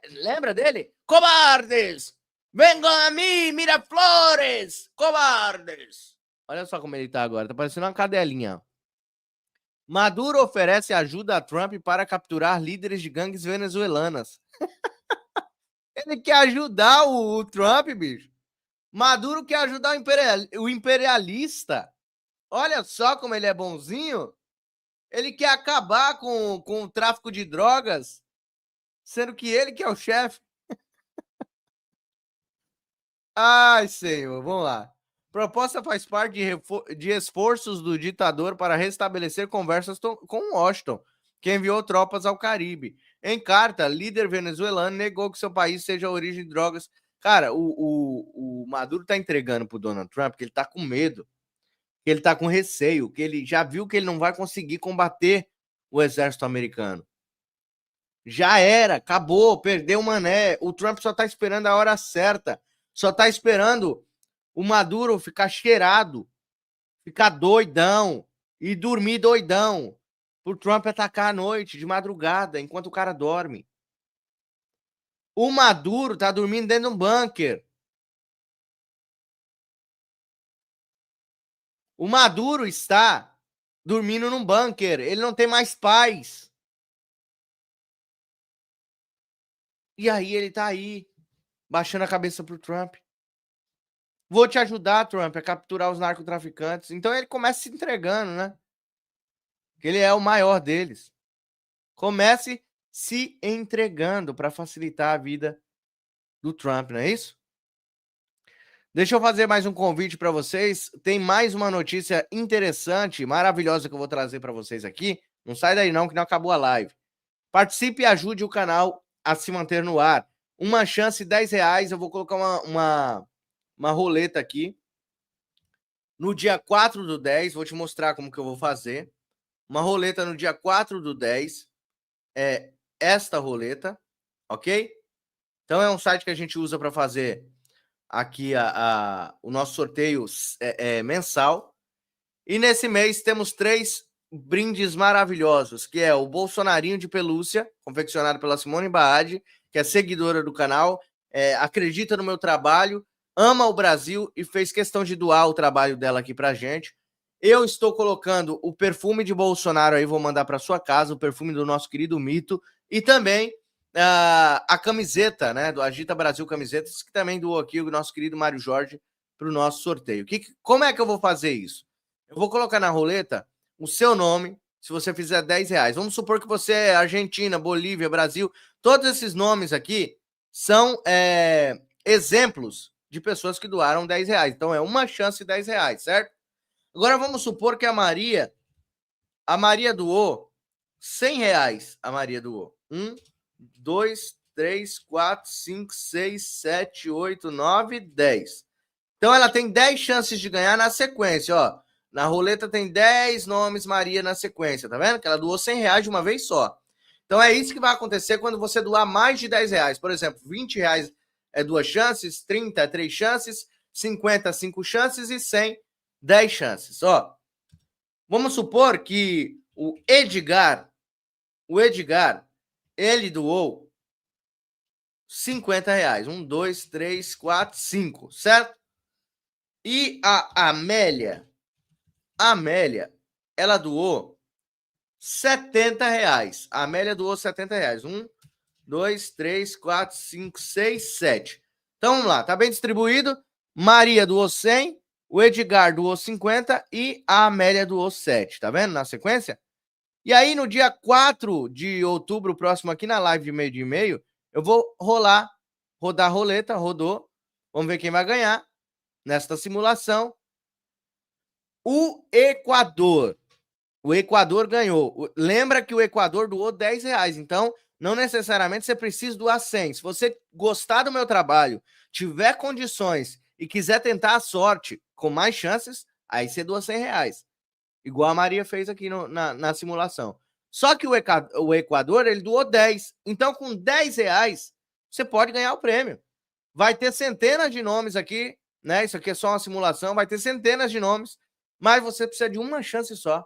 Lembra dele? Cobardes! Venham a mim, Miraflores! Cobardes! Olha só como ele tá agora. Tá parecendo uma cadelinha, ó. Maduro oferece ajuda a Trump para capturar líderes de gangues venezuelanas. Ele quer ajudar o Trump, bicho. Maduro quer ajudar o imperialista. Olha só como ele é bonzinho. Ele quer acabar com o tráfico de drogas, sendo que ele que é o chefe. Ai, senhor, vamos lá. Proposta faz parte de esforços do ditador para restabelecer conversas com Washington, que enviou tropas ao Caribe. Em carta, líder venezuelano negou que seu país seja a origem de drogas. Cara, o Maduro tá entregando pro Donald Trump que ele tá com medo, que ele tá com receio, que ele já viu que ele não vai conseguir combater o exército americano. Já era, acabou, perdeu o mané. O Trump só tá esperando a hora certa. Só tá esperando o Maduro ficar cheirado, ficar doidão e dormir doidão. Pro Trump atacar à noite, de madrugada, enquanto o cara dorme. O Maduro tá dormindo dentro de um bunker. O Maduro está dormindo num bunker. Ele não tem mais paz. E aí ele tá aí, baixando a cabeça pro Trump. Vou te ajudar, Trump, a capturar os narcotraficantes. Então ele começa se entregando, né? Que ele é o maior deles. Comece se entregando para facilitar a vida do Trump, não é isso? Deixa eu fazer mais um convite para vocês. Tem mais uma notícia interessante, maravilhosa que eu vou trazer para vocês aqui. Não sai daí não, que não acabou a live. Participe e ajude o canal a se manter no ar. Uma chance, R$10. Eu vou colocar uma roleta aqui. No dia 4/10, vou te mostrar como que eu vou fazer. Uma roleta no dia 4/10 é esta roleta, ok? Então é um site que a gente usa para fazer aqui o nosso sorteio mensal. E nesse mês temos 3 brindes maravilhosos, que é o Bolsonarinho de pelúcia, confeccionado pela Simone Baade, que é seguidora do canal, acredita no meu trabalho, ama o Brasil e fez questão de doar o trabalho dela aqui pra gente. Eu estou colocando o perfume de Bolsonaro aí, vou mandar para sua casa, o perfume do nosso querido Mito, e também a camiseta, né, do Agita Brasil Camisetas, que também doou aqui o nosso querido Mário Jorge para o nosso sorteio. Como é que eu vou fazer isso? Eu vou colocar na roleta o seu nome, se você fizer R$10. Vamos supor que você é Argentina, Bolívia, Brasil, todos esses nomes aqui são exemplos de pessoas que doaram R$10. Então é uma chance de R$10, certo? Agora vamos supor que a Maria doou R$100. A Maria doou 1, 2, 3, 4, 5, 6, 7, 8, 9, 10. Então ela tem 10 chances de ganhar na sequência, ó. Na roleta tem 10 nomes Maria na sequência, tá vendo? Que ela doou R$100 de uma vez só. Então é isso que vai acontecer quando você doar mais de R$10. Por exemplo, R$20 é 2 chances, 30 é 3 chances, 50 5 chances e 100 10 chances. Ó, vamos supor que o Edgar, ele doou R$50. 1, 2, 3, 4, 5, certo? E a Amélia, ela doou R$70. A Amélia doou R$70. 1, 2, 3, 4, 5, 6, 7. Então vamos lá, tá bem distribuído. Maria doou 100, o Edgar doou 50 e a Amélia doou 7. Tá vendo na sequência? E aí no dia 4 de outubro, próximo aqui na live de meio dia e meio, eu vou rodar a roleta, rodou. Vamos ver quem vai ganhar nesta simulação. O Equador. O Equador ganhou. Lembra que o Equador doou R$10. Então, não necessariamente você precisa doar 100. Se você gostar do meu trabalho, tiver condições e quiser tentar a sorte com mais chances, aí você doa R$100. Igual a Maria fez aqui na simulação. Só que o Equador, ele doou 10. Então, com R$10, você pode ganhar o prêmio. Vai ter centenas de nomes aqui, né? Isso aqui é só uma simulação. Vai ter centenas de nomes, mas você precisa de uma chance só.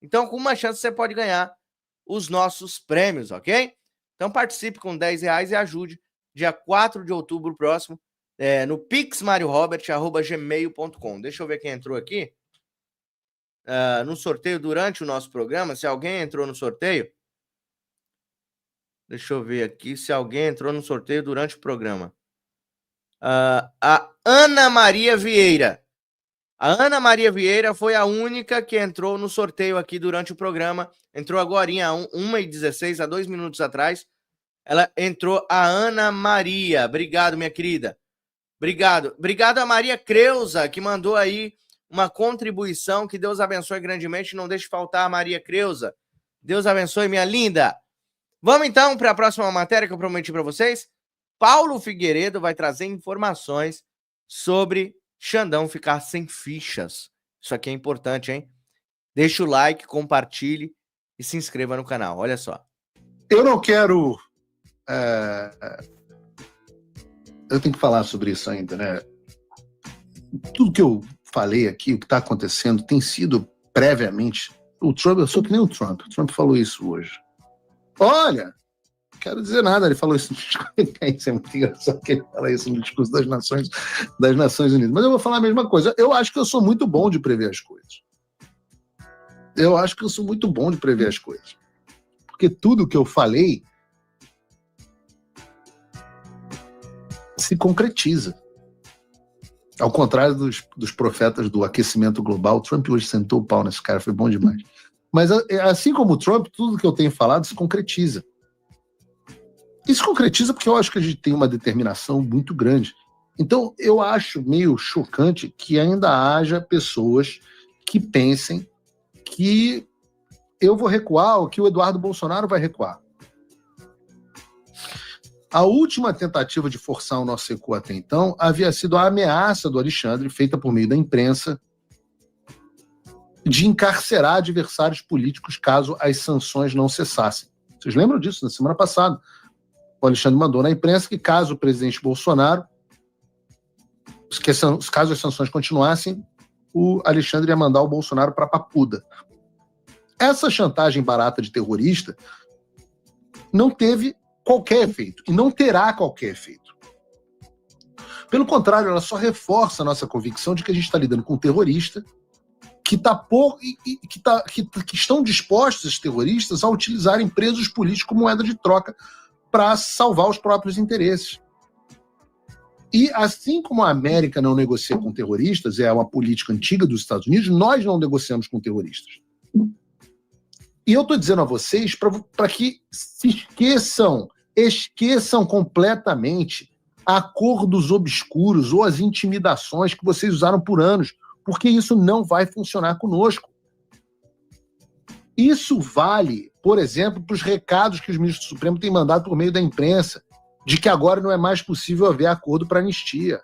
Então, com uma chance, você pode ganhar os nossos prêmios, ok? Então, participe com R$10 e ajude dia 4 de outubro próximo no pixmariorobert@gmail.com. Deixa eu ver quem entrou aqui. No sorteio durante o nosso programa. Se alguém entrou no sorteio, deixa eu ver aqui se alguém entrou no sorteio durante o programa. A Ana Maria Vieira. A Ana Maria Vieira foi a única que entrou no sorteio aqui durante o programa. Entrou agora, 1h16, há 2 minutos atrás. Ela entrou, a Ana Maria. Obrigado, minha querida. Obrigado. Obrigado a Maria Creuza, que mandou aí uma contribuição. Que Deus abençoe grandemente. Não deixe faltar a Maria Creuza. Deus abençoe, minha linda. Vamos então para a próxima matéria que eu prometi para vocês. Paulo Figueiredo vai trazer informações sobre Xandão ficar sem fichas. Isso aqui é importante, hein? Deixa o like, compartilhe e se inscreva no canal. Olha só. Eu não quero... Eu tenho que falar sobre isso ainda, né? Tudo que eu falei aqui, o que está acontecendo, tem sido previamente... O Trump, eu sou que nem o Trump. O Trump falou isso hoje. Olha, não quero dizer nada, ele falou isso no discurso. Isso é muito engraçado que ele fala isso no discurso das Nações Unidas. Mas eu vou falar a mesma coisa. Eu acho que eu sou muito bom de prever as coisas. Porque tudo que eu falei se concretiza. Ao contrário dos profetas do aquecimento global, o Trump hoje sentou o pau nesse cara, foi bom demais. Mas assim como o Trump, tudo que eu tenho falado se concretiza. E se concretiza porque eu acho que a gente tem uma determinação muito grande. Então, eu acho meio chocante que ainda haja pessoas que pensem que eu vou recuar ou que o Eduardo Bolsonaro vai recuar. A última tentativa de forçar o nosso recuo até então havia sido a ameaça do Alexandre, feita por meio da imprensa, de encarcerar adversários políticos caso as sanções não cessassem. Vocês lembram disso? Na semana passada, o Alexandre mandou na imprensa que caso o presidente Bolsonaro, caso as sanções continuassem, o Alexandre ia mandar o Bolsonaro para a papuda. Essa chantagem barata de terrorista não teve qualquer efeito e não terá qualquer efeito. Pelo contrário, ela só reforça a nossa convicção de que a gente está lidando com um terrorista que estão dispostos, esses terroristas, a utilizarem presos políticos como moeda de troca para salvar os próprios interesses. E assim como a América não negocia com terroristas, é uma política antiga dos Estados Unidos, nós não negociamos com terroristas. E eu estou dizendo a vocês para que se esqueçam completamente acordos obscuros ou as intimidações que vocês usaram por anos, porque isso não vai funcionar conosco. Isso vale, por exemplo, para os recados que os ministros do Supremo têm mandado por meio da imprensa, de que agora não é mais possível haver acordo para anistia.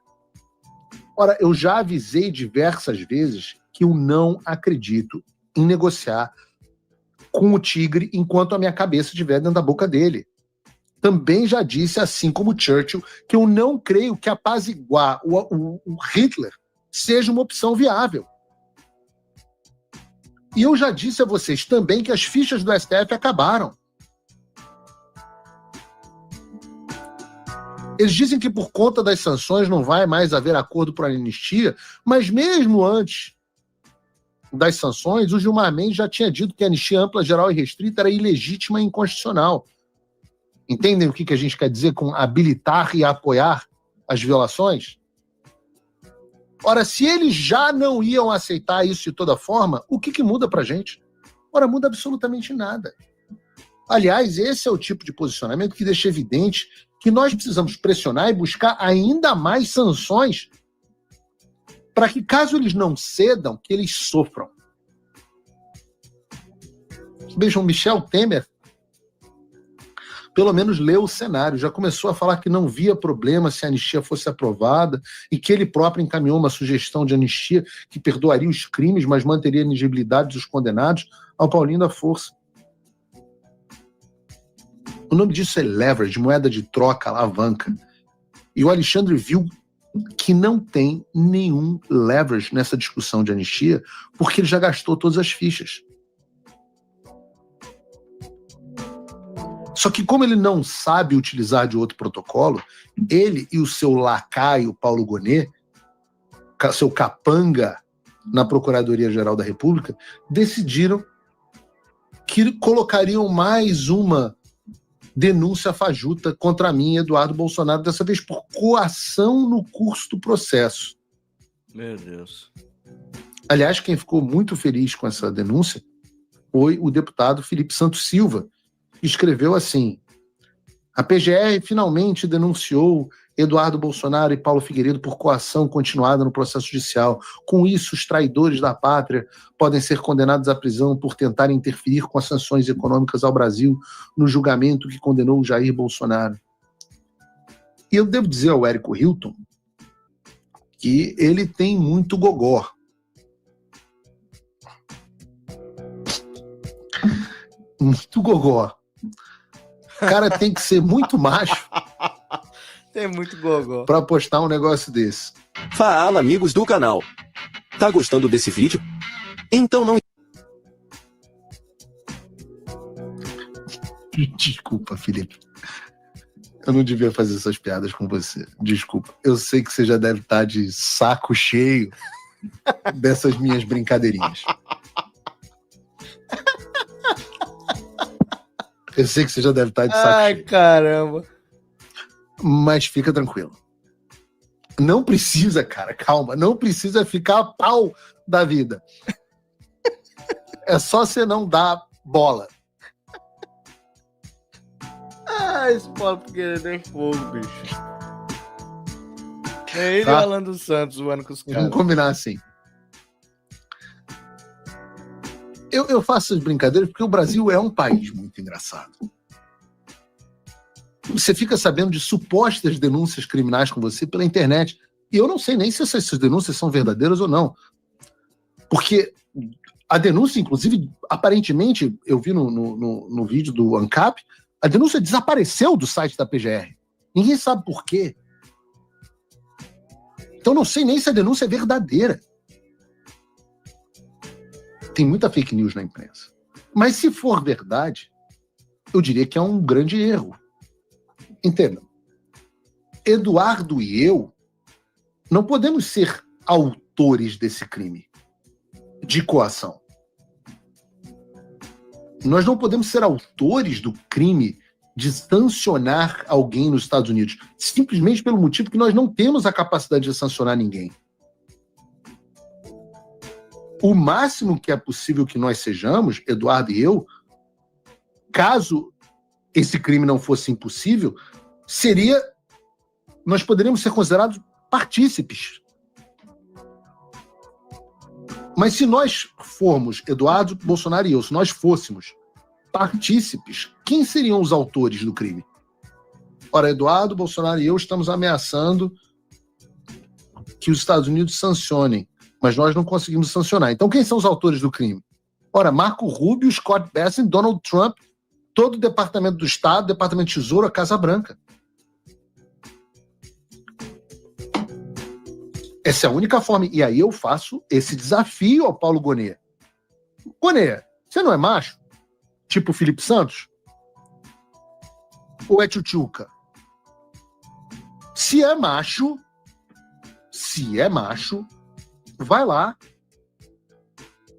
Ora, eu já avisei diversas vezes que eu não acredito em negociar com o tigre enquanto a minha cabeça estiver dentro da boca dele. Também já disse, assim como Churchill, que eu não creio que apaziguar o Hitler seja uma opção viável. E eu já disse a vocês também que as fichas do STF acabaram. Eles dizem que por conta das sanções não vai mais haver acordo por anistia, mas mesmo antes das sanções, o Gilmar Mendes já tinha dito que a anistia ampla, geral e restrita era ilegítima e inconstitucional. Entendem o que a gente quer dizer com habilitar e apoiar as violações? Ora, se eles já não iam aceitar isso de toda forma, o que muda pra gente? Ora, muda absolutamente nada. Aliás, esse é o tipo de posicionamento que deixa evidente que nós precisamos pressionar e buscar ainda mais sanções para que, caso eles não cedam, que eles sofram. Vejam, Michel Temer, pelo menos leu o cenário, já começou a falar que não via problema se a anistia fosse aprovada e que ele próprio encaminhou uma sugestão de anistia que perdoaria os crimes, mas manteria a inigibilidade dos condenados ao Paulinho da Força. O nome disso é leverage, moeda de troca, alavanca. E o Alexandre viu que não tem nenhum leverage nessa discussão de anistia, porque ele já gastou todas as fichas. Só que como ele não sabe utilizar de outro protocolo, ele e o seu lacaio Paulo Gonet, seu capanga na Procuradoria-Geral da República, decidiram que colocariam mais uma denúncia fajuta contra mim, Eduardo Bolsonaro, dessa vez por coação no curso do processo. Meu Deus. Aliás, quem ficou muito feliz com essa denúncia foi o deputado Felipe Santos Silva, que escreveu assim: a PGR finalmente denunciou Eduardo Bolsonaro e Paulo Figueiredo por coação continuada no processo judicial. Com isso, os traidores da pátria podem ser condenados à prisão por tentarem interferir com as sanções econômicas ao Brasil no julgamento que condenou o Jair Bolsonaro. E eu devo dizer ao Érico Hilton que ele tem muito gogó. Muito gogó. O cara tem que ser muito macho. Tem muito gogó para postar um negócio desse. Fala, amigos do canal. Tá gostando desse vídeo? Então não... Desculpa, Felipe. Eu não devia fazer essas piadas com você. Desculpa. Eu sei que você já deve estar de saco cheio dessas minhas brincadeirinhas. Eu sei que você já deve estar de saco cheio. Ai, caramba. Mas fica tranquilo. Não precisa, cara, calma. Não precisa ficar a pau da vida. É só você não dar bola. Esse Paulo Figueiredo é fogo, bicho. É ele Tá? e o Alan dos Santos zoando com os caras. Vamos combinar assim. Eu faço essas brincadeiras porque o Brasil é um país muito engraçado. Você fica sabendo de supostas denúncias criminais com você pela internet. E eu não sei nem se essas denúncias são verdadeiras ou não. Porque a denúncia, inclusive, aparentemente, eu vi no vídeo do ANCAP, a denúncia desapareceu do site da PGR. Ninguém sabe por quê. Então não sei nem se a denúncia é verdadeira. Tem muita fake news na imprensa. Mas se for verdade, eu diria que é um grande erro. Entendam? Eduardo e eu não podemos ser autores desse crime de coação. Nós não podemos ser autores do crime de sancionar alguém nos Estados Unidos, simplesmente pelo motivo que nós não temos a capacidade de sancionar ninguém. O máximo que é possível que nós sejamos, Eduardo e eu, caso esse crime não fosse impossível, nós poderíamos ser considerados partícipes. Mas se nós formos, Eduardo, Bolsonaro e eu, se nós fôssemos partícipes, quem seriam os autores do crime? Ora, Eduardo, Bolsonaro e eu estamos ameaçando que os Estados Unidos sancionem, mas nós não conseguimos sancionar. Então, quem são os autores do crime? Ora, Marco Rubio, Scott Bessent, Donald Trump, todo o Departamento do Estado, Departamento de Tesouro, a Casa Branca. Essa é a única forma. E aí eu faço esse desafio ao Paulo Gonet. Gonet, você não é macho? Tipo Felipe Santos? Ou é tchutchuca? Se é macho, vai lá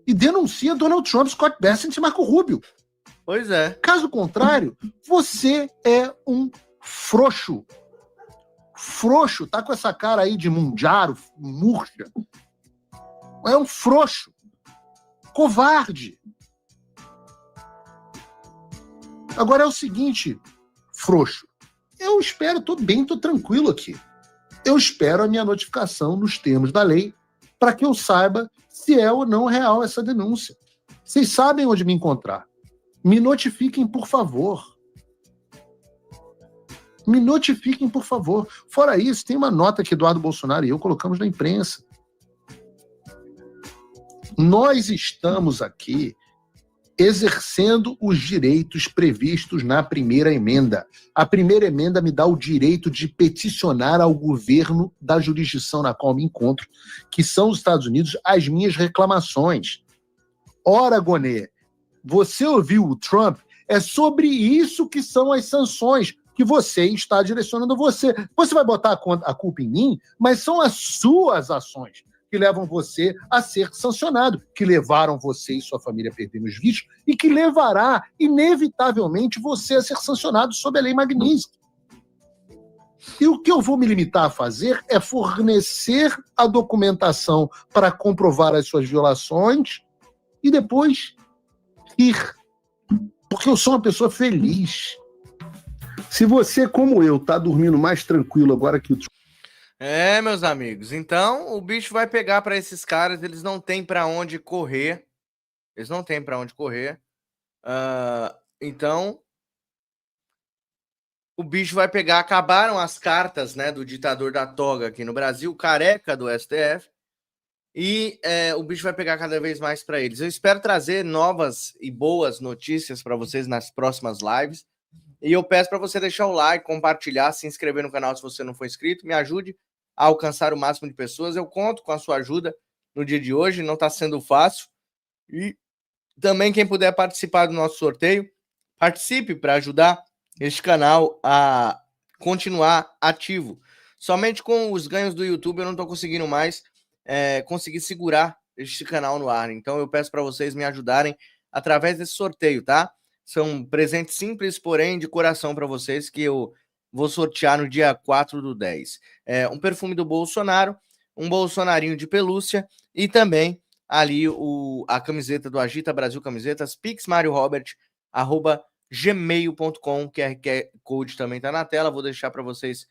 e denuncia Donald Trump, Scott Bessent e Marco Rubio. Pois é. Caso contrário, você é um frouxo. Frouxo, tá com essa cara aí de mundiaro, murcha. É um frouxo. Covarde. Agora é o seguinte, frouxo. Eu espero, tô tranquilo aqui. Eu espero a minha notificação nos termos da lei para que eu saiba se é ou não real essa denúncia. Vocês sabem onde me encontrar. Me notifiquem, por favor. Me notifiquem, por favor. Fora isso, tem uma nota que Eduardo Bolsonaro e eu colocamos na imprensa. Nós estamos aqui exercendo os direitos previstos na primeira emenda. A primeira emenda me dá o direito de peticionar ao governo da jurisdição na qual me encontro, que são os Estados Unidos, as minhas reclamações. Ora, Gonet, você ouviu o Trump? É sobre isso que são as sanções que você está direcionando você. Você vai botar a culpa em mim, mas são as suas ações que levam você a ser sancionado, que levaram você e sua família a perder os vistos e que levará, inevitavelmente, você a ser sancionado sob a Lei Magnitsky. E o que eu vou me limitar a fazer é fornecer a documentação para comprovar as suas violações e depois rir. Porque eu sou uma pessoa feliz. Se você, como eu, tá dormindo mais tranquilo agora que o... Meus amigos, então o bicho vai pegar para esses caras, eles não têm para onde correr. Então, o bicho vai pegar. Acabaram as cartas, né, do ditador da toga aqui no Brasil, careca do STF, e o bicho vai pegar cada vez mais para eles. Eu espero trazer novas e boas notícias para vocês nas próximas lives. E eu peço para você deixar o like, compartilhar, se inscrever no canal se você não for inscrito. Me ajude a alcançar o máximo de pessoas. Eu conto com a sua ajuda no dia de hoje, não está sendo fácil. E também quem puder participar do nosso sorteio, participe para ajudar este canal a continuar ativo. Somente com os ganhos do YouTube eu não estou conseguindo mais conseguir segurar este canal no ar. Então eu peço para vocês me ajudarem através desse sorteio, tá? São presentes simples, porém de coração para vocês, que eu vou sortear no dia 4/10. Um perfume do Bolsonaro, um bolsonarinho de pelúcia e também ali a camiseta do Agita Brasil Camisetas, pixmariorobert@gmail.com, QR Code também está na tela, vou deixar para vocês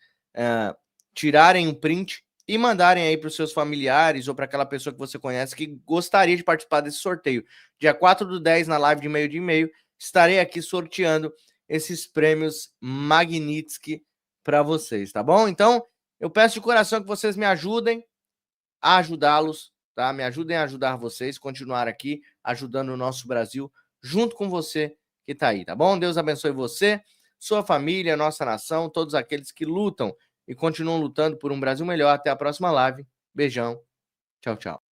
tirarem um print e mandarem aí para os seus familiares ou para aquela pessoa que você conhece que gostaria de participar desse sorteio. Dia 4/10, na live de meio dia e meio, estarei aqui sorteando esses prêmios Magnitsky para vocês, tá bom? Então, eu peço de coração que vocês me ajudem a ajudá-los, tá? Me ajudem a ajudar vocês, continuar aqui ajudando o nosso Brasil junto com você que tá aí, tá bom? Deus abençoe você, sua família, nossa nação, todos aqueles que lutam e continuam lutando por um Brasil melhor. Até a próxima live. Beijão. Tchau, tchau.